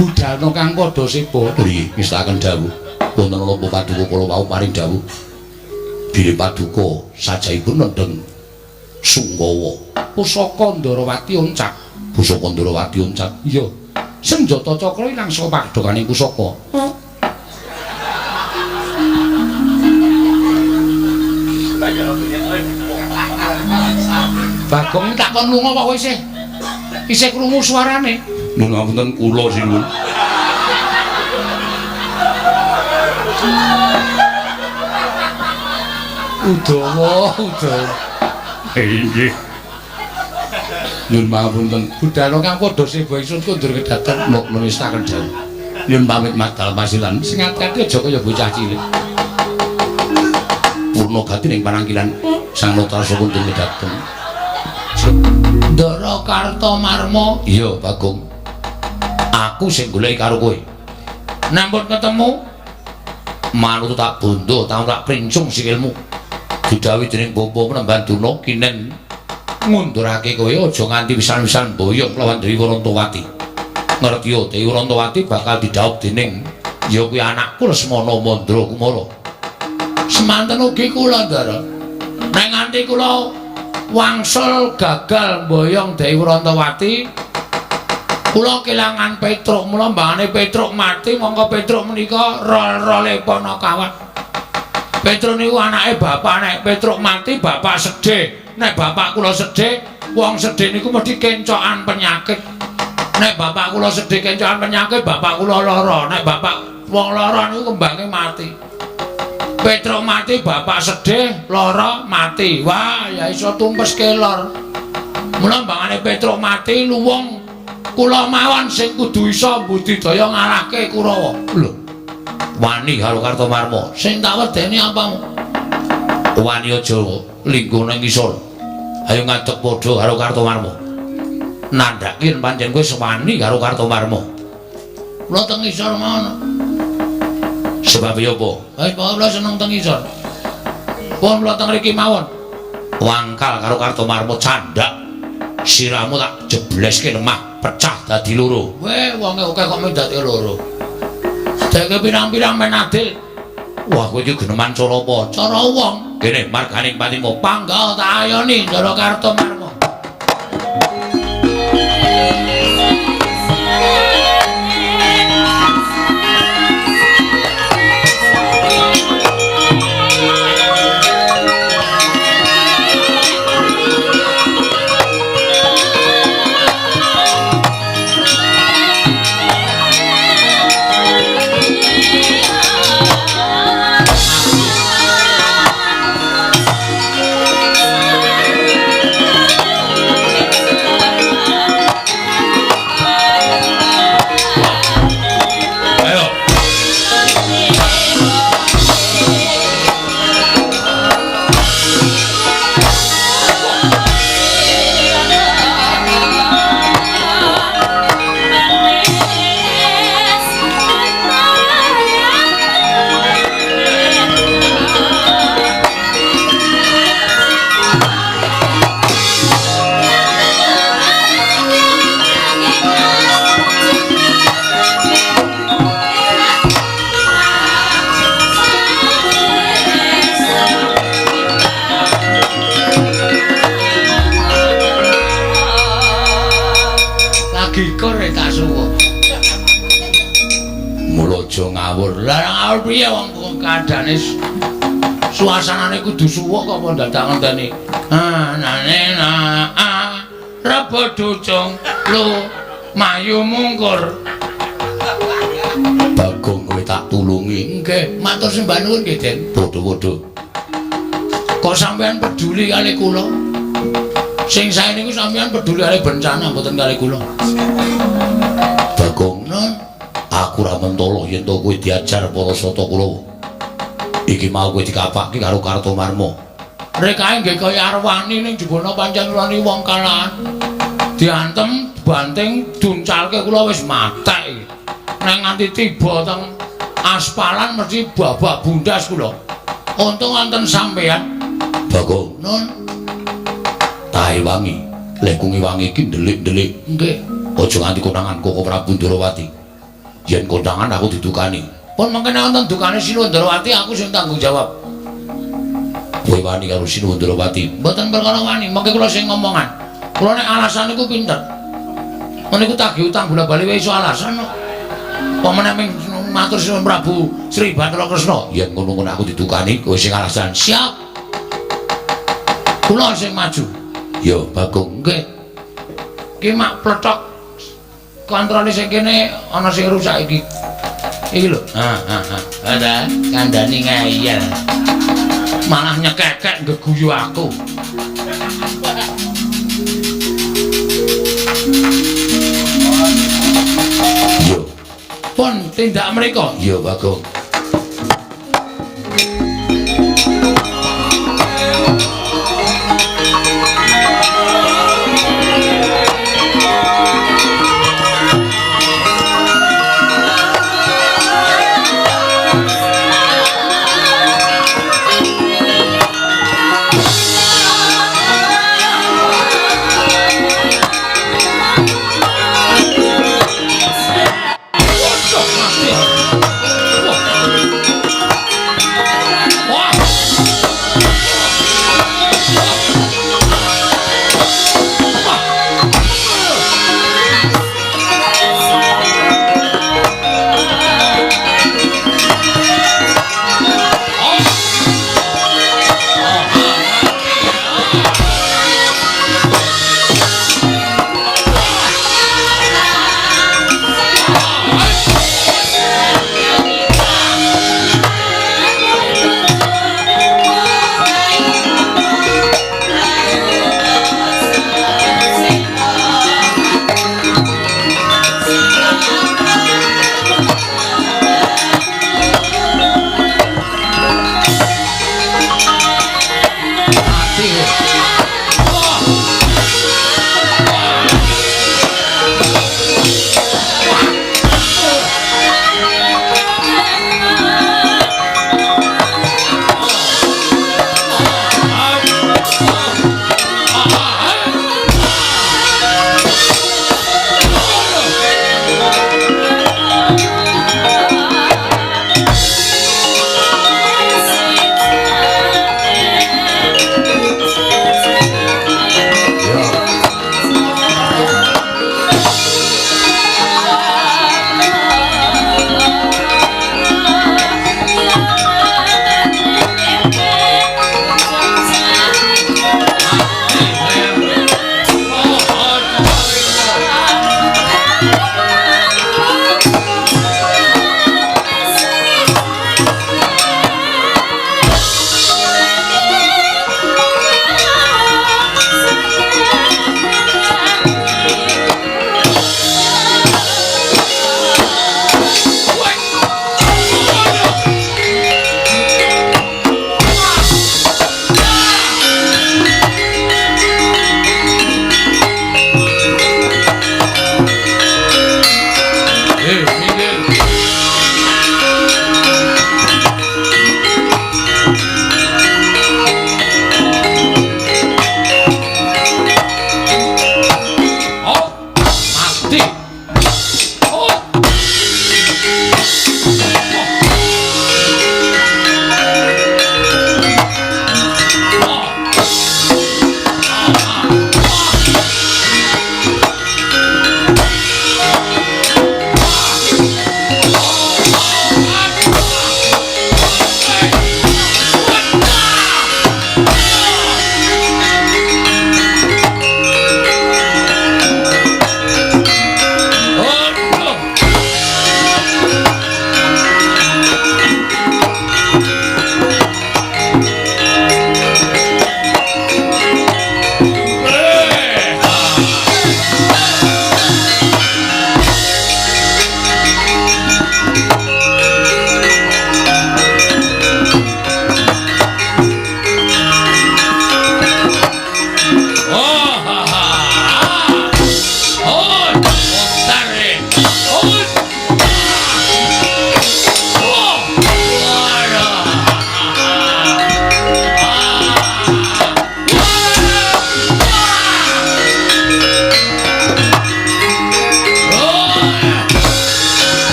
Budana kang padha sepa nggih ngestaken dawuh. Wonten napa paduka kula wau paring dawuh. Bilih paduka sajaipun nendheng Sunggawa. Pusaka Ndarawati oncak. Pusaka Ndarawati oncak. Iya. Senjata cakra ilang saka padhakaning pusaka. Bagong tak kon lunga apa kowe isih krungu suarane? Nun ngapunten kula sinun. Udawa. Inggih. Nyun pangapunten, budana kang padha seba ingsun kundur kedaton menistaken dawuh. Nyun pamit madal pasilan, sing ati-ati aja kaya bocah cilik. Purna gati ning panangkilan Sang Notarsa kundur kedaton. Ndara Kartomarma. Iya, Bagong. Aku sing goleki karo kowe. Nampun ketemu manut tak bondo, tak krincung sikilmu. Didhawuhi dening Bapa Penemban Duna kinen ngundurake kowe aja nganti pisan-pisan boyong lawan Dewi Wrantawati. Ngerti yo Dewi Wrantawati bakal didhawuh dening ya kuwi anakku Lesmana Mandra Kumara. Semanten ugi kula, Ndara. Nek nganti kula wangsul gagal boyong Dewi Wrantawati Kula kelangan Petruk, mula mbangane Petruk mati, mongko Petruk menika rol-role Panakawan. Petruk niku anake bapak, nek Petruk mati bapak sedih. Nek bapak kula sedih, wong sedih niku mesti kencokan penyakit. Nek bapak kula sedih kencokan penyakit, bapak kula lara. Nek bapak wong lara niku kembange mati. Petruk mati, bapak sedih, lara, mati. Wah, ya iso tumpes kelor. Mula mbangane Petruk mati luwung kula mawon sing kudu iso budidaya ngalahke Kurawa. Lho. Wani karo Kartomarma. Sing tak wedeni apa? Wani aja linggo ning ngisor. Ayo ngadeg padha karo Kartomarma. Nandhake yen pancen kowe sewani karo Kartomarma. Kula teng ngisor mawon. Sebab ya apa? Wis kula seneng teng ngisor. Pun kula teng mriki mawon. Wangkal karo Kartomarma candhak. Siramu tak jebleske lemah, pecah dadi loro. Weh, wonge akeh kok mung dadi loro. Deke pirang-pirang men adil. Wah, kowe iki geneman cara apa? Cara wong. Kene marganing patimu Pangga tak ayoni cara Kartomarma. Lah piye wong kadane suasanane kudu suwuk kok apa dadak ngenteni. Nane rebo ducung lu mayu mungkur. Bagong kowe tak tulungi. Nggih, matur sembah nuwun nggih, Den. Padha-padha. Kok sampean peduli kali kula? Sing sae niku sampean peduli kali bencana mboten kali kula. Bagong, aku ra mentolo yen to kowe diajar para sata Kurawa. Iki mau kowe dikapake karo Kartomarma. Rekae nggih kaya arwani ning jebana pancen rani wong kalahan. Diantem, banting, duncalke kula wis matek. Nek nganti tiba teng aspalan mesti babak bundas kula. Untung wonten sampean. Bagong, Nun, tahe wangi. Lek kungi wangi iki ndelik-ndelik. nggih. Aja nganti konangan Koko Prabu Ndrawati. Yen kondangan aku didukani. Pun mengkene wonten dukane Sinuwun Ndrawati aku sing tanggung jawab. Kowe wani karo Sinuwun Ndrawati. Mboten perkara wani, mengke kula sing ngomongan. Kula nek alasan niku pinter. Meniku tagih utang bola-bali wae iso alasan kok. Pamane ming matur Sinuwun Prabu Sri Bathara Kresna. Yen ngono-ngono aku didukani, kowe sing alasan. Siap. Kula sing maju. Yo, Bagong. Nggih. Ki mak pletok kontrole sing kene ana sing rusak iki. Iki lho. Ada kandhani ngayal. Malah nyekekek ngeguyu aku. Yo, Pun tindak mereka. yo Bagong.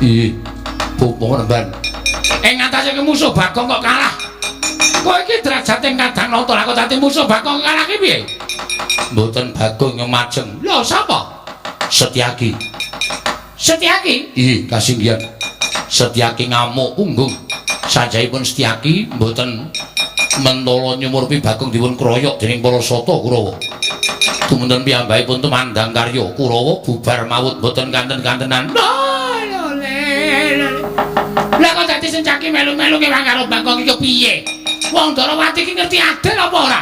Ih, Bopo Penemban. Ing ngatasé musuh Bagong kok kalah. Kowe iki derajate kadang nata lah kok dadi musuh Bagong kalah ki piye? Mboten Bagong yang majeng. Lho sapa? Setyaki. Setyaki? Ih, kasinggihan. Setyaki ngamuk punggung. Sajaipun Setyaki mboten mentala nyumurpi Bagong dipun kroyok dening para sata Kurawa. Dumunten piyambakipun tumandang karya Kurawa bubar mawut mboten kanten-kantenan. Lah kok dadi Setyaki melu-melu kewang karo Bagong iki piye? Wong Darawati iki ngerti adil apa ora?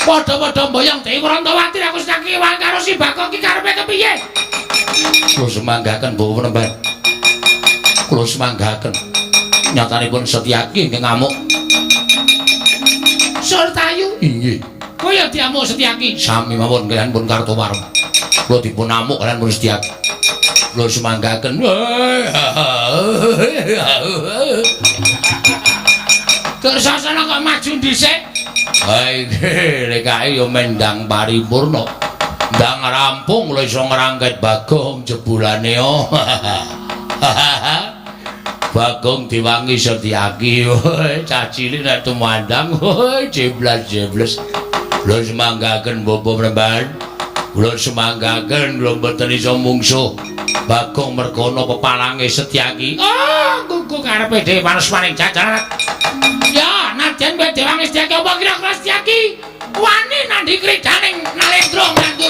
Padha-padha mboyong Dewi Rantawati aku Setyaki kewang karo si Bagong iki karepe kepiye? Kula semanggaken Bapak Penemban. Kula semanggaken. Nyatanipun Setyaki nggih ngamuk. Surtayu? Inggih. Kaya diamuk Setyaki. Sami mawon kaliyan pun Kartowarma. Kula dipun amuk kaliyan pun Setyaki. Kula semanggaken. Terus sasana kok maju dhisik? Ha iki lekae ya mendang paripurna. Ndang rampung lho iso ngrangket Bagong jebulane yo. Bagong diwangi Setyaki. Cah cilik nek tumandang jeblas-jebles. Kula semanggaken Bapak Penemban. Kula semanggaken kula mboten iso mungsuh Bagong mergono pepalange Setyaki. Oh, kuku karepe dhewe panesmaning jajaran. Ya, nadyan kowe dewangi Setyaki apa kira-kira Setyaki wani nandhi kridaning Nalendra nganggo.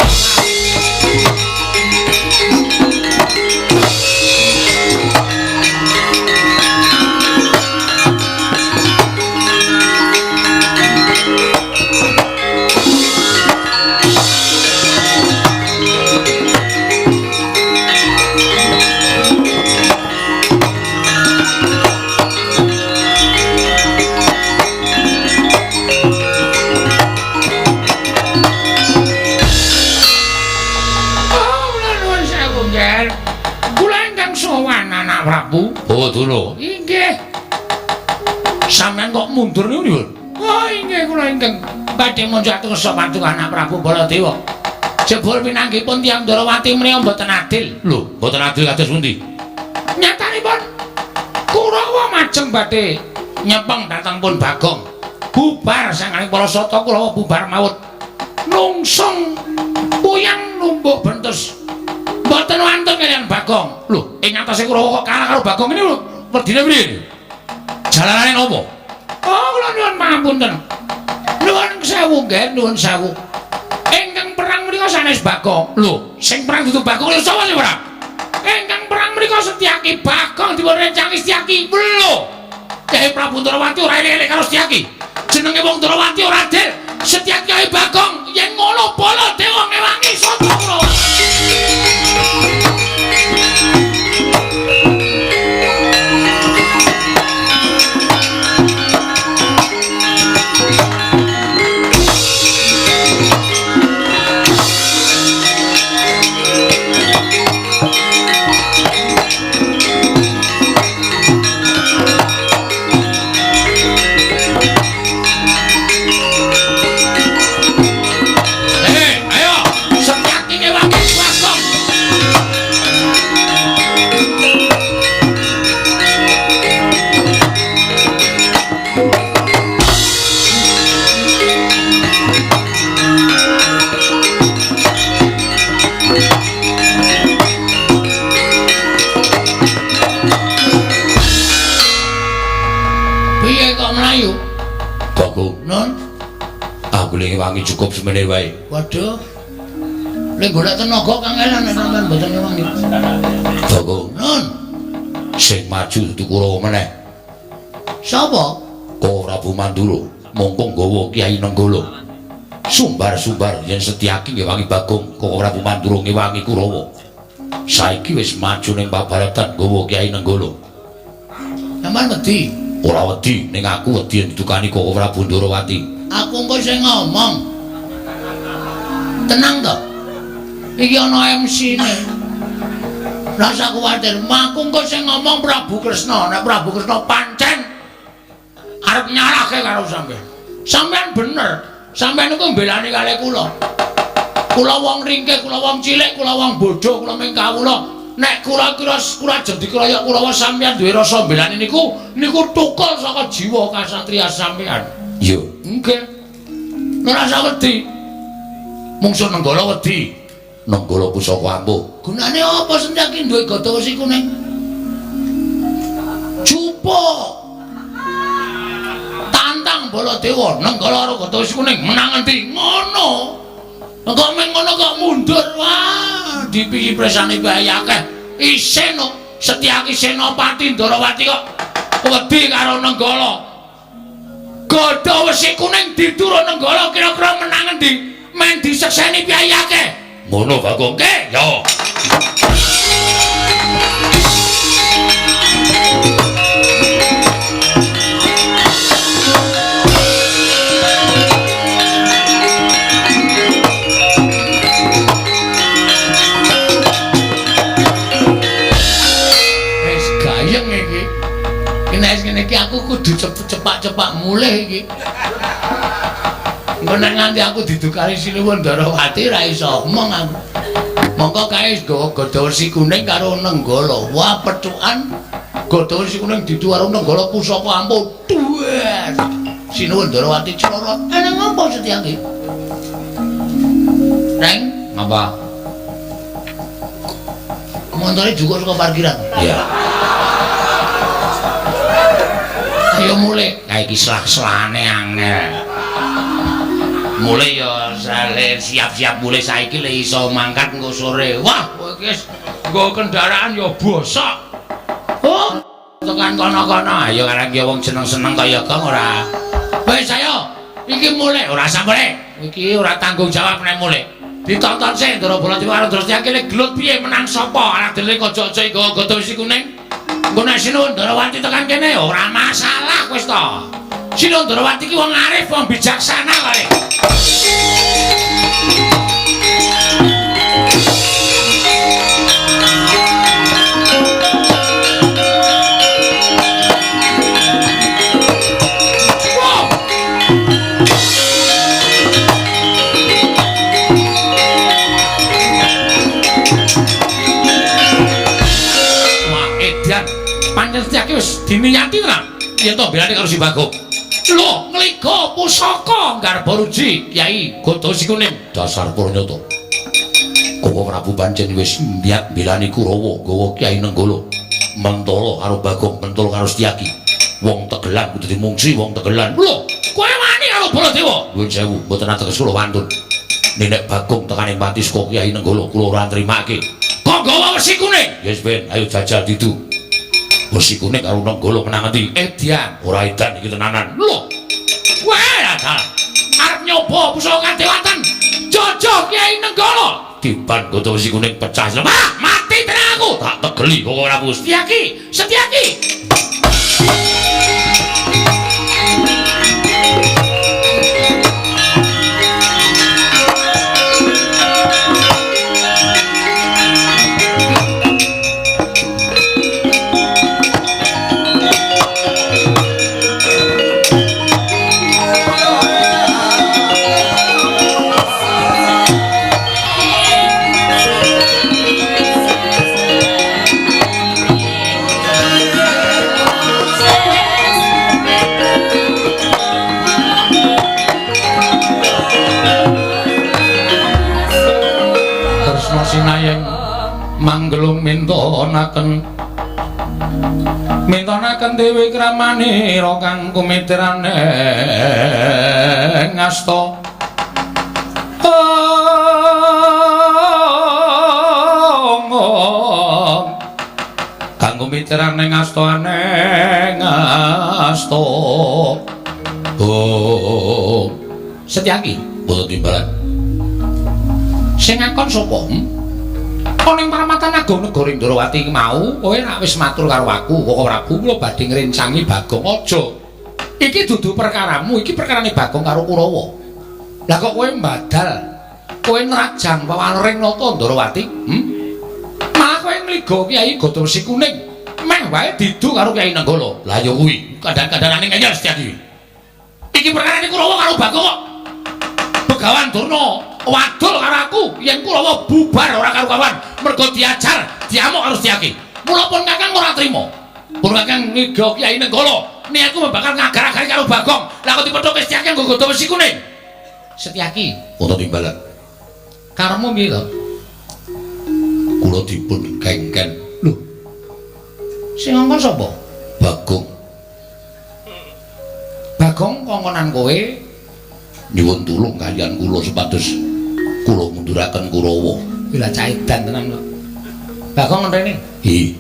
Prabu, oh dulu. Inggih. Sampeyan kok mundur niku nyuwun? Oh inggih kula ingkang badhe munjul sepatu anak Prabu Baladewa. Jebul pinanggipun tiyang Darawati menika mboten adil. Lho, mboten adil kados pundi? Nyatanipun Kurawa majeng badhe nyepeng dhateng pun Bagong. Bubar sanganing para sata Kurawa bubar maut. Nungsung puyang numbuk bentus. Mboten wantun kaliyan Bagong. Lho, ing atase Kurawa kok kalah karo Bagong ini lho. Wedine priye? Jalanane napa? Oh, kula nyuwun pangapunten. Nuwun sewu nggih, nuwun sewu. Ingkang perang menika sanes Bagong. Lho, sing perang dudu Bagong lho sapa sing perang? Ingkang perang menika Setyaki. Bagong dipun rencangi Setyaki. Lho. Kyai Prabu Darawati ora elek karo Setyaki. Jenenge wong Darawati ora adil. Setyaki kaya Bagong yen ngono Baladewa ngewangi sapa Kurawa. Wangi cukup semene wae. Waduh. Lek golek tenaga kangelan nek sampean mboten wangi. Bagong. Nun. Sing maju dudu Kurawa meneh. Sapa? Prabu Mandura. Mongko nggawa Kyai Nenggala. Sumbar-sumbar yen Setyaki ngewangi Bagong, Prabu Mandura ngewangi Kurawa. Saiki wis maju ning pabaratan nggawa Kyai Nenggala. Sampeyan wedi? Ora wedi, ning aku wedi yen ditukani Prabu Darawati. Aku engko sing ngomong. Tenang to. Iki ana MC-ne. Rasa kuwatir, aku engko sing ngomong Prabu Kresna. Nek Prabu Kresna pancen arep nyalahke karo sampean. Sampean bener. Sampean iku mbelani kalih kula. Kula wong ringkih, kula wong cilik, kula wong bodho, kula ming kawula. nek kula jadi kroyok Kurawa sampeyan duwe rasa mbelani niku tukul saka jiwa kasatria sampeyan. Iya. Nggih. Ora usah wedi. Mungsuh Nenggala wedi. Nenggala pusaka ampuh. Gunane apa Setyaki duwe gada wesi kuning? Jupuk. Tantang Baladewa Nenggala karo gada wesi kuning menang endi? Ngono. Kok men ngono kok mundur. Wah, dipiyi-presane bae akeh. Isin Setyaki Senopati Ndarawati kok wedi karo Nenggala. Gada wesi kuning diturun Nenggala kira-kira menang endi? Men disekseni piye akeh. Ngono Bagong ke? Yo. Wis gayeng iki. Nek ngene iki aku kudu cepak-cepak mulih iki. Engko nek nganti aku didukari Sinuwun Ndarawati ra iso omong aku. Mongko kae nggawa gada wesi kuning karo Nenggala. Wah, pecukan gada wesi kuning didu karo Nenggala pusaka ampuh. Dues. Sinuwun Ndarawati clorot. Ana ngopo Setyaki? Neng, ngapa? Montore juga saka parkiran. Iya. Ayo mulai. Kae iki selah-selane angel. Mulai ya siap-siap mulai saiki le iso mangkat engko sore. Wah, kowe iki wis nggo kendaraan ya bosok. Oh, tekan kono-kono. Ayo karang ya wong seneng-seneng kaya kang ora. Wis ayo, iki mulai ora usah mulai. Iki ora tanggung jawab nek mulai. Ditonton sik Ndara Baladewa karo Ndara Setyaki le gelut piye menang sapa? Anak dhewe aja-aja nggawa gada wesi kuning. Engko nek Sinuwun Ndarawati tekan kene ora masalah wis to. Sinuwun Ndarawati ki wong arif, wong bijaksana kare. Pancen Setyaki wis diniyati tenan yen to belane karo si Bagong. Lho, ngliga pusaka Garba Ruji Kyai Gada Wesi Kuning. Dasar Puranyata. Koko Prabu pancen wis niat belani Kurawa gawa Kyai Nenggala. Mentala karo Bagong, mentala karo Setyaki. Wong Tegelan kudu dimungsi wong Tegelan. Lho, kowe wani karo Baladewa? Nuwun sewu, mboten ateges kula wantun. Nek Bagong tekane mati saka Kyai Nenggala kula ora nrimake. Kok gawa wesi kuning? Yes, Ben, ayo jajal ditu. Wesi kuning karo Nenggala menang endi? Edian, ora edan iki tenanan. Lho. Wah, adal. Arep nyoba pusaka kadewatan. Jojo Kyai Nenggala. Diban gada wesi kuning pecah. Wah, mati tenan aku. Tak tegeli kok ora wis. Setyaki, Setyaki. Sinayeng manggelung mintonaken dewe kramanira kang kumitirane ngasta kang kumitirane ngastane ngasta Setyaki boten timbalan sing ngakon sapa? Ana ing Paramatan Agung Negara Ndarawati iki mau, kowe nek wis matur karo aku, Koko Prabu kula badhe ngrencangi Bagong aja. Iki dudu perkaramu, iki perkarane Bagong karo Kurawa. Lah kok kowe mbadal, kowe nrajang pawareng nata Ndarawati? Malah kowe ngliga Kyai Gada Wesi Kuning. Meh wae didu karo Kyai Nenggala. Lah ya kuwi, kadang-kadangane ngeyel Setyaki. Iki perkarane Kurawa karo Bagong kok. Begawan Durna wadul karo aku yen Kurawa bubar ora karo kawan mergo diajar, diamuk harus diaki. Mula pun Kakang ora trima. Pun Kakang ngigo Kyai Nenggala, niku bakal ngagar-agari karo Bagong. Lah kok dipethuk Setyaki nggo godho wesi kuning. Setyaki, wonten timbalan. Karemu piye to? Kula dipun kengken. Lho. Sing ngongkon sapa? Bagong. Bagong kongkonan kowe nyuwun tulung kaliyan kula supados kula munduraken Kurawa. Lha caidan tenan kok. Bagong ngenteni. Hi.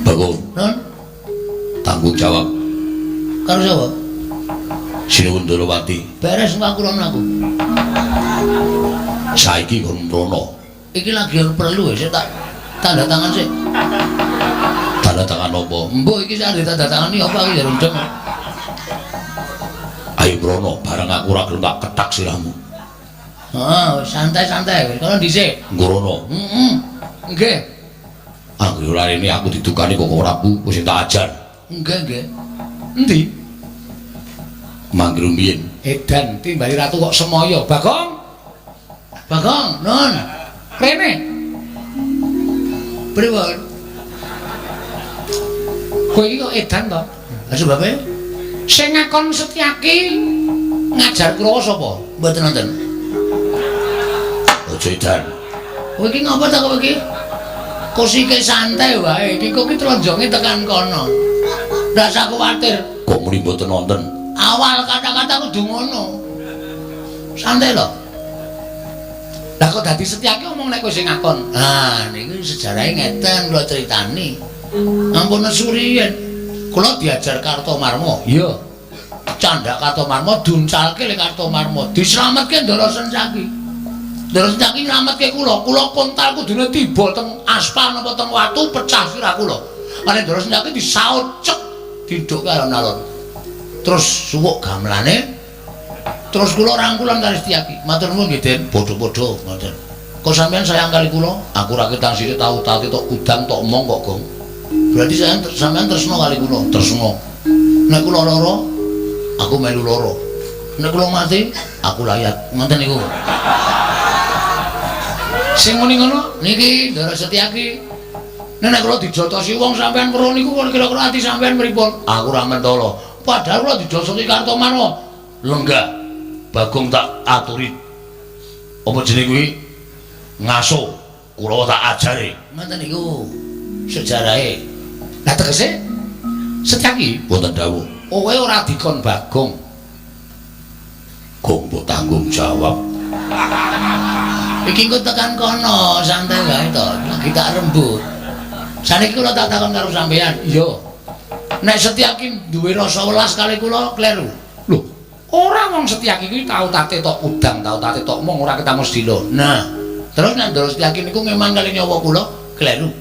Bagong. Nun. Tanggung jawab. Karo sapa? Sinuwun Ndrawati. Beres aku aku. Saiki kon mrono. Iki lagi perlu ya tak tanda tangan sih. Tanda tangan apa? Mbok iki sak tanda tangan iki apa iki ya rendeng. Ayo mrono bareng aku ora gelem tak ketak sirahmu. Oh, santai-santai wis kono dhisik. Nggono. Heeh. Nggih. Anggere ora rene aku didukani kok Prabu wis tak ajar. Nggih. Endi? Mangger mbiyen. Edan timbali ratu kok semoyo. Bagong. Bagong, Nun. Rene. Pripun? Kowe iki kok edan to? Lah sebabe sing ngakon Setyaki ngajar Kurawa sapa? Mboten wonten. Aja edan. Kowe iki ngapa ta kowe iki? Kosike santai wae. Iki kok tronjonge tekan kono. Ndak sak kuwatir. Kok muni mboten wonten? Awal kata-kata kudu ngono. Santai lho. Lah kok dadi Setyaki omong nek kowe sing ngakon. Ah, niku sejarahe ngeten kula critani. Ampun suriyen. Kula diajar Kartomarma. Iya. Candak Kartomarma duncalke le Kartomarma. Dislametke Ndara Setyaki. Ndara Setyaki nyelametke kula. Kula kontal kudune tiba teng aspal napa teng watu pecah sirah kula. Mane Ndara Setyaki disaut cek diduk alon-alon. Terus suwuk gamelane. Terus kula rangkulan karo Setyaki. Matur nuwun nggih, Den. Bodho-bodho ngoten. Kok sampean sayang kali kula? Aku ra ketang sithik tau tate tok udang tok omong kok, Gong. Berarti sampean tresno kali kula, tresno. Nek kula lara, aku melu lara. Nek kula mati, aku layat. Ngoten niku. Sing muni ngono niki Ndara Setyaki. Nek kula dijotosi wong sampean weruh niku kira-kira ati sampean pripun? Aku ra mentolo. Padahal kula dijotosi Kartomarma. Lenggah. Bagong tak aturi. Apa jenenge kuwi? Ngaso. Kurawa tak ajari. Ngoten niku sejarahe. Lah tegese Setyaki boten dawuh. Kowe ora dikon Bagong. Gong mbok tanggung jawab. Iki engko tekan kono, santai wae to. Lagi tak rembut. Saniki kula tak takon karo sampean. Iya. Nek Setyaki duwe rasa welas kali kula kleru. Lho, ora wong Setyaki kuwi tau tate tok udang, tau tate tok mong ora ketemu sedilo. Nah, terus nek Ndara Setyaki niku memang kali nyawa kula kleru.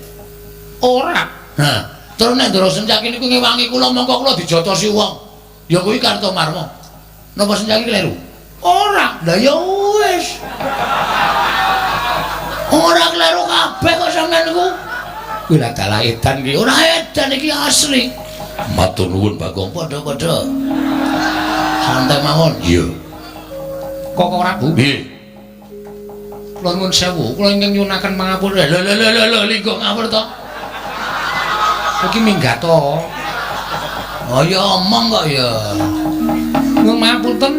Ora. Nah, terus nek Ndara Setyaki niku ngewangi kula mongko kula dijotosi wong. Ya kuwi Kartomarma. Napa Setyaki kleru? Ora. Lah ya wis. Ora kleru kabeh kok sampean niku. Kuwi lak dalah edan iki. Ora edan iki asli. Matur nuwun Bagong. Padha-padha. Santai mawon. Iya. Kok Prabu? Nggih. Kula nuwun sewu, kula ingkang nyunaken pangapura. Lho, linggo ngapur to. Iki minggat to. Oh ya omong kok ya. Nuwun pangapunten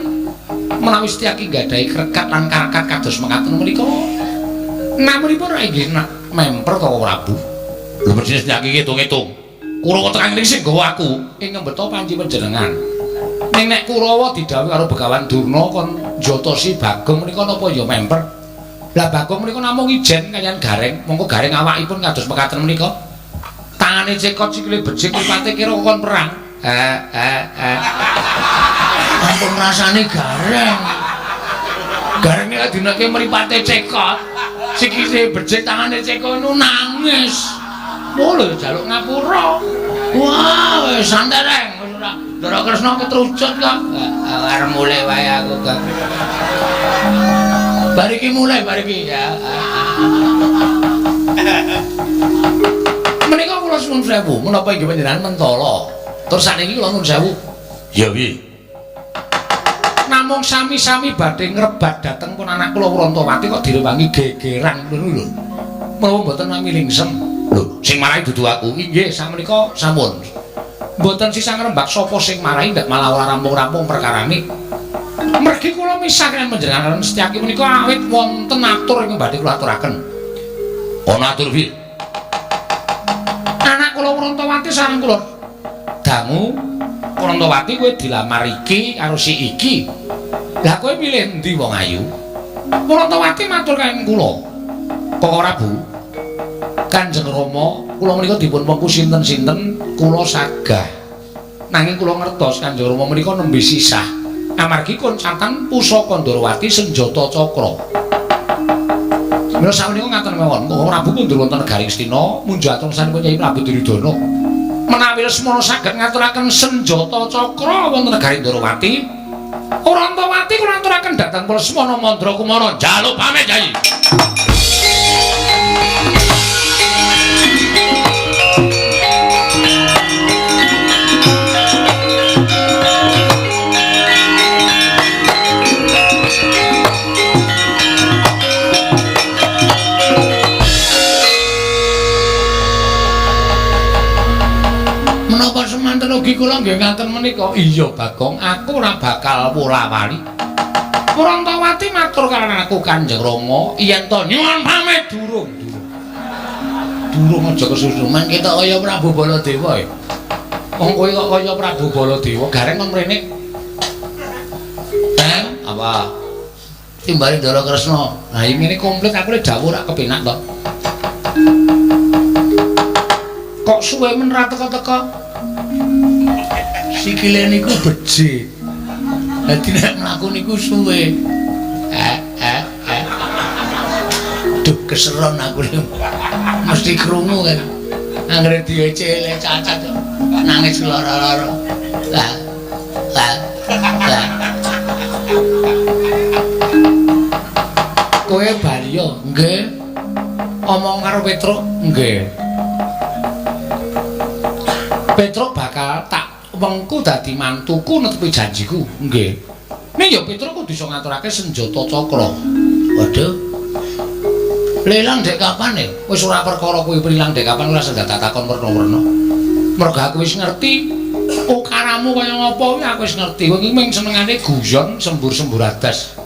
menawi Setyaki nggadahi krekat lan karakat kados mekaten menika. Namunipun ra inggih memper to Prabu. Lho mesti Setyaki ngitung-ngitung. Kurawa tekan mriki sing nggawa aku ing ngembeta panji panjenengan. Ning nek Kurawa didhawuhi karo Begawan Durna kon njotosi Bagong menika napa ya memper. Lah Bagong menika namung ijen kaliyan Gareng, mongko Gareng awakipun kados mekaten menika. Tangane cekot sikile becik mripate kira kon perang. Ampun rasane Gareng. Gareng nek dinake mripate cekot, sikile becik tangane cekot nu nangis. Oh lho jaluk ngapura. Wah, wis santai reng. Ndara Kresna ketrucut kok. Arep mulai wae aku kok. Bariki mulai bariki ya. Menika kula suwun sewu, menapa inggih panjenengan mentala. Terus sakniki kula nuwun sewu. Ya piye? namung sami-sami badhe ngrebat dhateng pun anak kula Wrantawati kok direwangi gegeran ngono lho. Menawa mboten nami lingsem. Lho, sing marahi dudu aku. Inggih, sakmenika sampun. Mboten sisa ngrembak sapa sing marahi ndak malah ora rampung-rampung perkarane. Mergi kula misah kaliyan panjenengan Setyaki menika awit wonten atur ingkang badhe kula aturaken. Ana atur piye? Anak kula Wrantawati sareng kula dangu Wrantawati kowe dilamar iki karo si iki. Lah kowe milih endi wong ayu? Wrantawati matur kaliyan kula. Kok Prabu? Kanjeng Rama, kula menika dipun wengku sinten-sinten kula sagah. Nanging kula ngertos Kanjeng Rama menika nembe sisah. Amargi koncatan pusaka Ndarawati senjata cakra. Mila samenika ngaten mawon, Kang Prabu kundur wonten negari Astina, munjuk atur sanipun Nyai Prabu Duryudana. Menawi Lesmana saged ngaturaken senjata cakra wonten negari Ndarawati, Wrantawati kula aturaken dhateng Lesmana Mandrakumara njaluk pamit Nyai. Menapa semanten ugi kula nggih ngaten menika? Iya Bagong, aku ora bakal wola-wali. Wrantawati matur kaliyan aku Kanjeng Rama, yen to nyuwun pamit durung. Durung aja kesusuman kita kaya Prabu Baladewa. Wong kowe kok kaya Prabu Baladewa, gareng kon mrene. Apa? Timbali Ndara Kresna. Lah iki ngene komplit aku le dawuh ora kepenak to. Kok suwe men ra teka-teka? Sikile niku becik. Dadi nek mlaku niku suwe. Duh keseron aku mesti krungu kan. Anggere diecele cacat nangis lara-lara. Lah. Kowe baliya? Nggih. Omong karo Petruk? Nggih. Petruk bakal tak wengku dadi mantuku netepi janjiku. Nggih. Ning ya Petruk kudu iso ngaturake senjata cakra. Waduh. Lelang dek kapan e? Wis ora perkara kuwi prilang dek kapan ora sedak takon werna-werna. Mergo aku wis ngerti ukaramu kaya ngapa kuwi aku wis ngerti. Kowe iki mung senengane guyon sembur-sembur adas.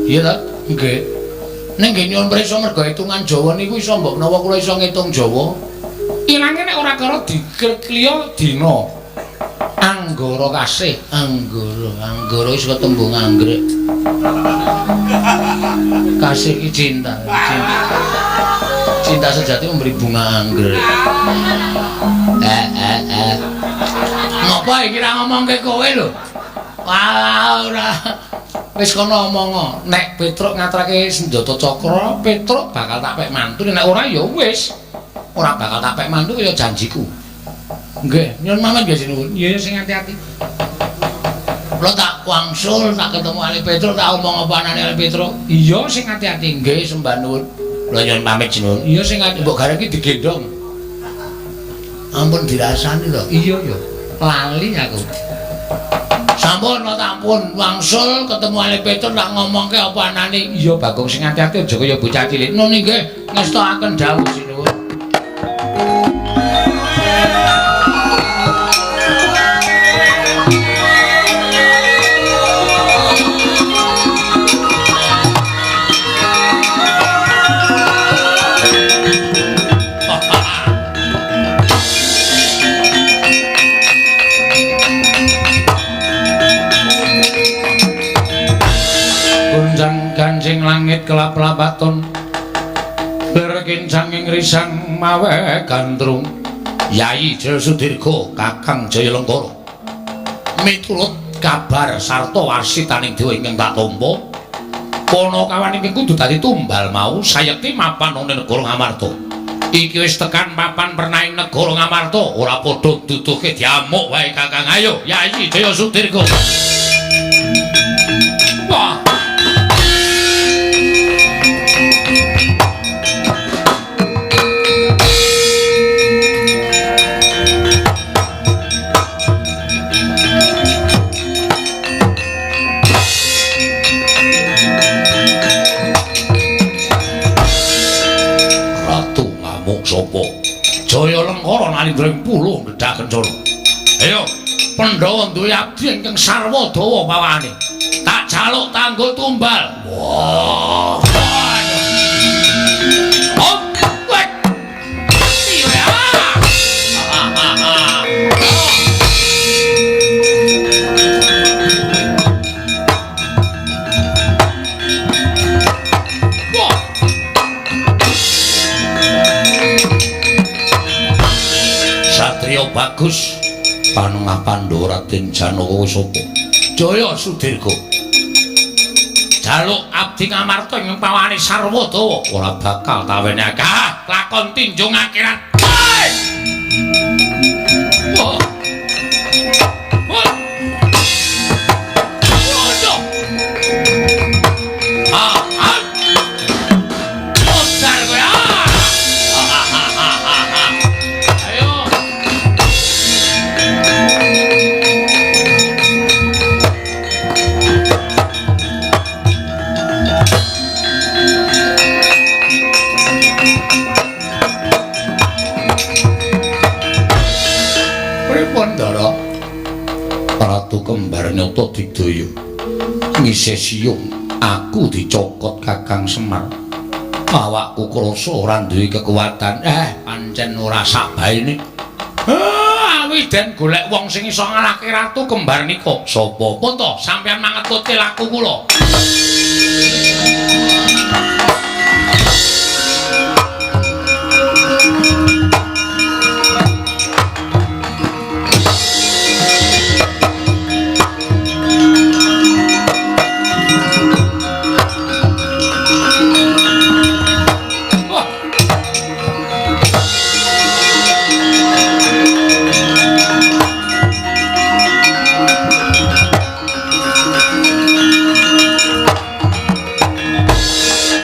Iya ta? Nggih. Ning nggih nyuwun prisa mergo hitungan Jawa niku iso mbok menawa kula iso ngitung Jawa. Ilange nek ora karo dikliya dina. Anggara kasih, anggara wis ketembung anggrek. Kasih iki cinta. Cinta sejati memberi bunga anggrek. Ngapa iki ra ngomongke kowe lho? Wah, ora. Wis kono omong. Nek Petruk ngaturake senjata cakra, Petruk bakal tak pek mantu. Nek ora ya wis. Ora bakal tak pek mantu kaya janjiku. Nggih, nyuwun pamit nggih sinuwun. Iya sing ati-ati. Kula tak wangsul tak ketemu Ali Petruk tak omong apa anane Ali Petruk. Iya sing ati-ati nggih sembah nuwun. Kula nyuwun pamit sinuwun. Iya sing ati mbok gareng iki digendong. Ampun dirasani to. Iya ya. Lali aku. Sampun kula tampun wangsul ketemu Ali Petruk tak ngomongke apa anane. Iya Bagong sing ati-ati aja kaya bocah cilik. Nun nggih ngestakaken dawuh sinuwun. Ganjing langit kelap-lapaton berkincang ing risang mawe gandrung Yai Jaya Sudirga Kakang Jaya Lengkara miturut kabar sarta warsitaning dewa ingkang tak tampa Panakawan ingkang kudu dadi tumbal mau sayekti mapan ing negara Ngamarta iki wis tekan papan pernaing negara Ngamarta ora padha duduhke diamuk wae Kakang ayo Yai Jaya Sudirga. Wah sapa? Jaya Lengkara nalindring puluh gedha kencana. Ayo, Pandhawa duwe abdi ingkang sarwa dawa pawane. Tak jaluk tanggo tumbal. Wah. Hop, wek. Iya. Satrio bagus. Panengah Pandhawa Raden Janaka wis apa? Jaya Sudirga. Jaluk abdi ngamarta ing pawane sarwa dawa ora bakal tawene akeh lakon tinjung akhirat. Oh. Oh. Ah, ah. Odar kowe ah. Ayo. Ndara Ratu Kembar Nyata Digdaya ngisih siyung aku dicokot Kakang Semar awakku krasa ora duwe kekuatan pancen ora sakbaene awiden golek wong sing iso ngalahke Ratu Kembar nika sapa pun to sampeyan mangetuti laku kula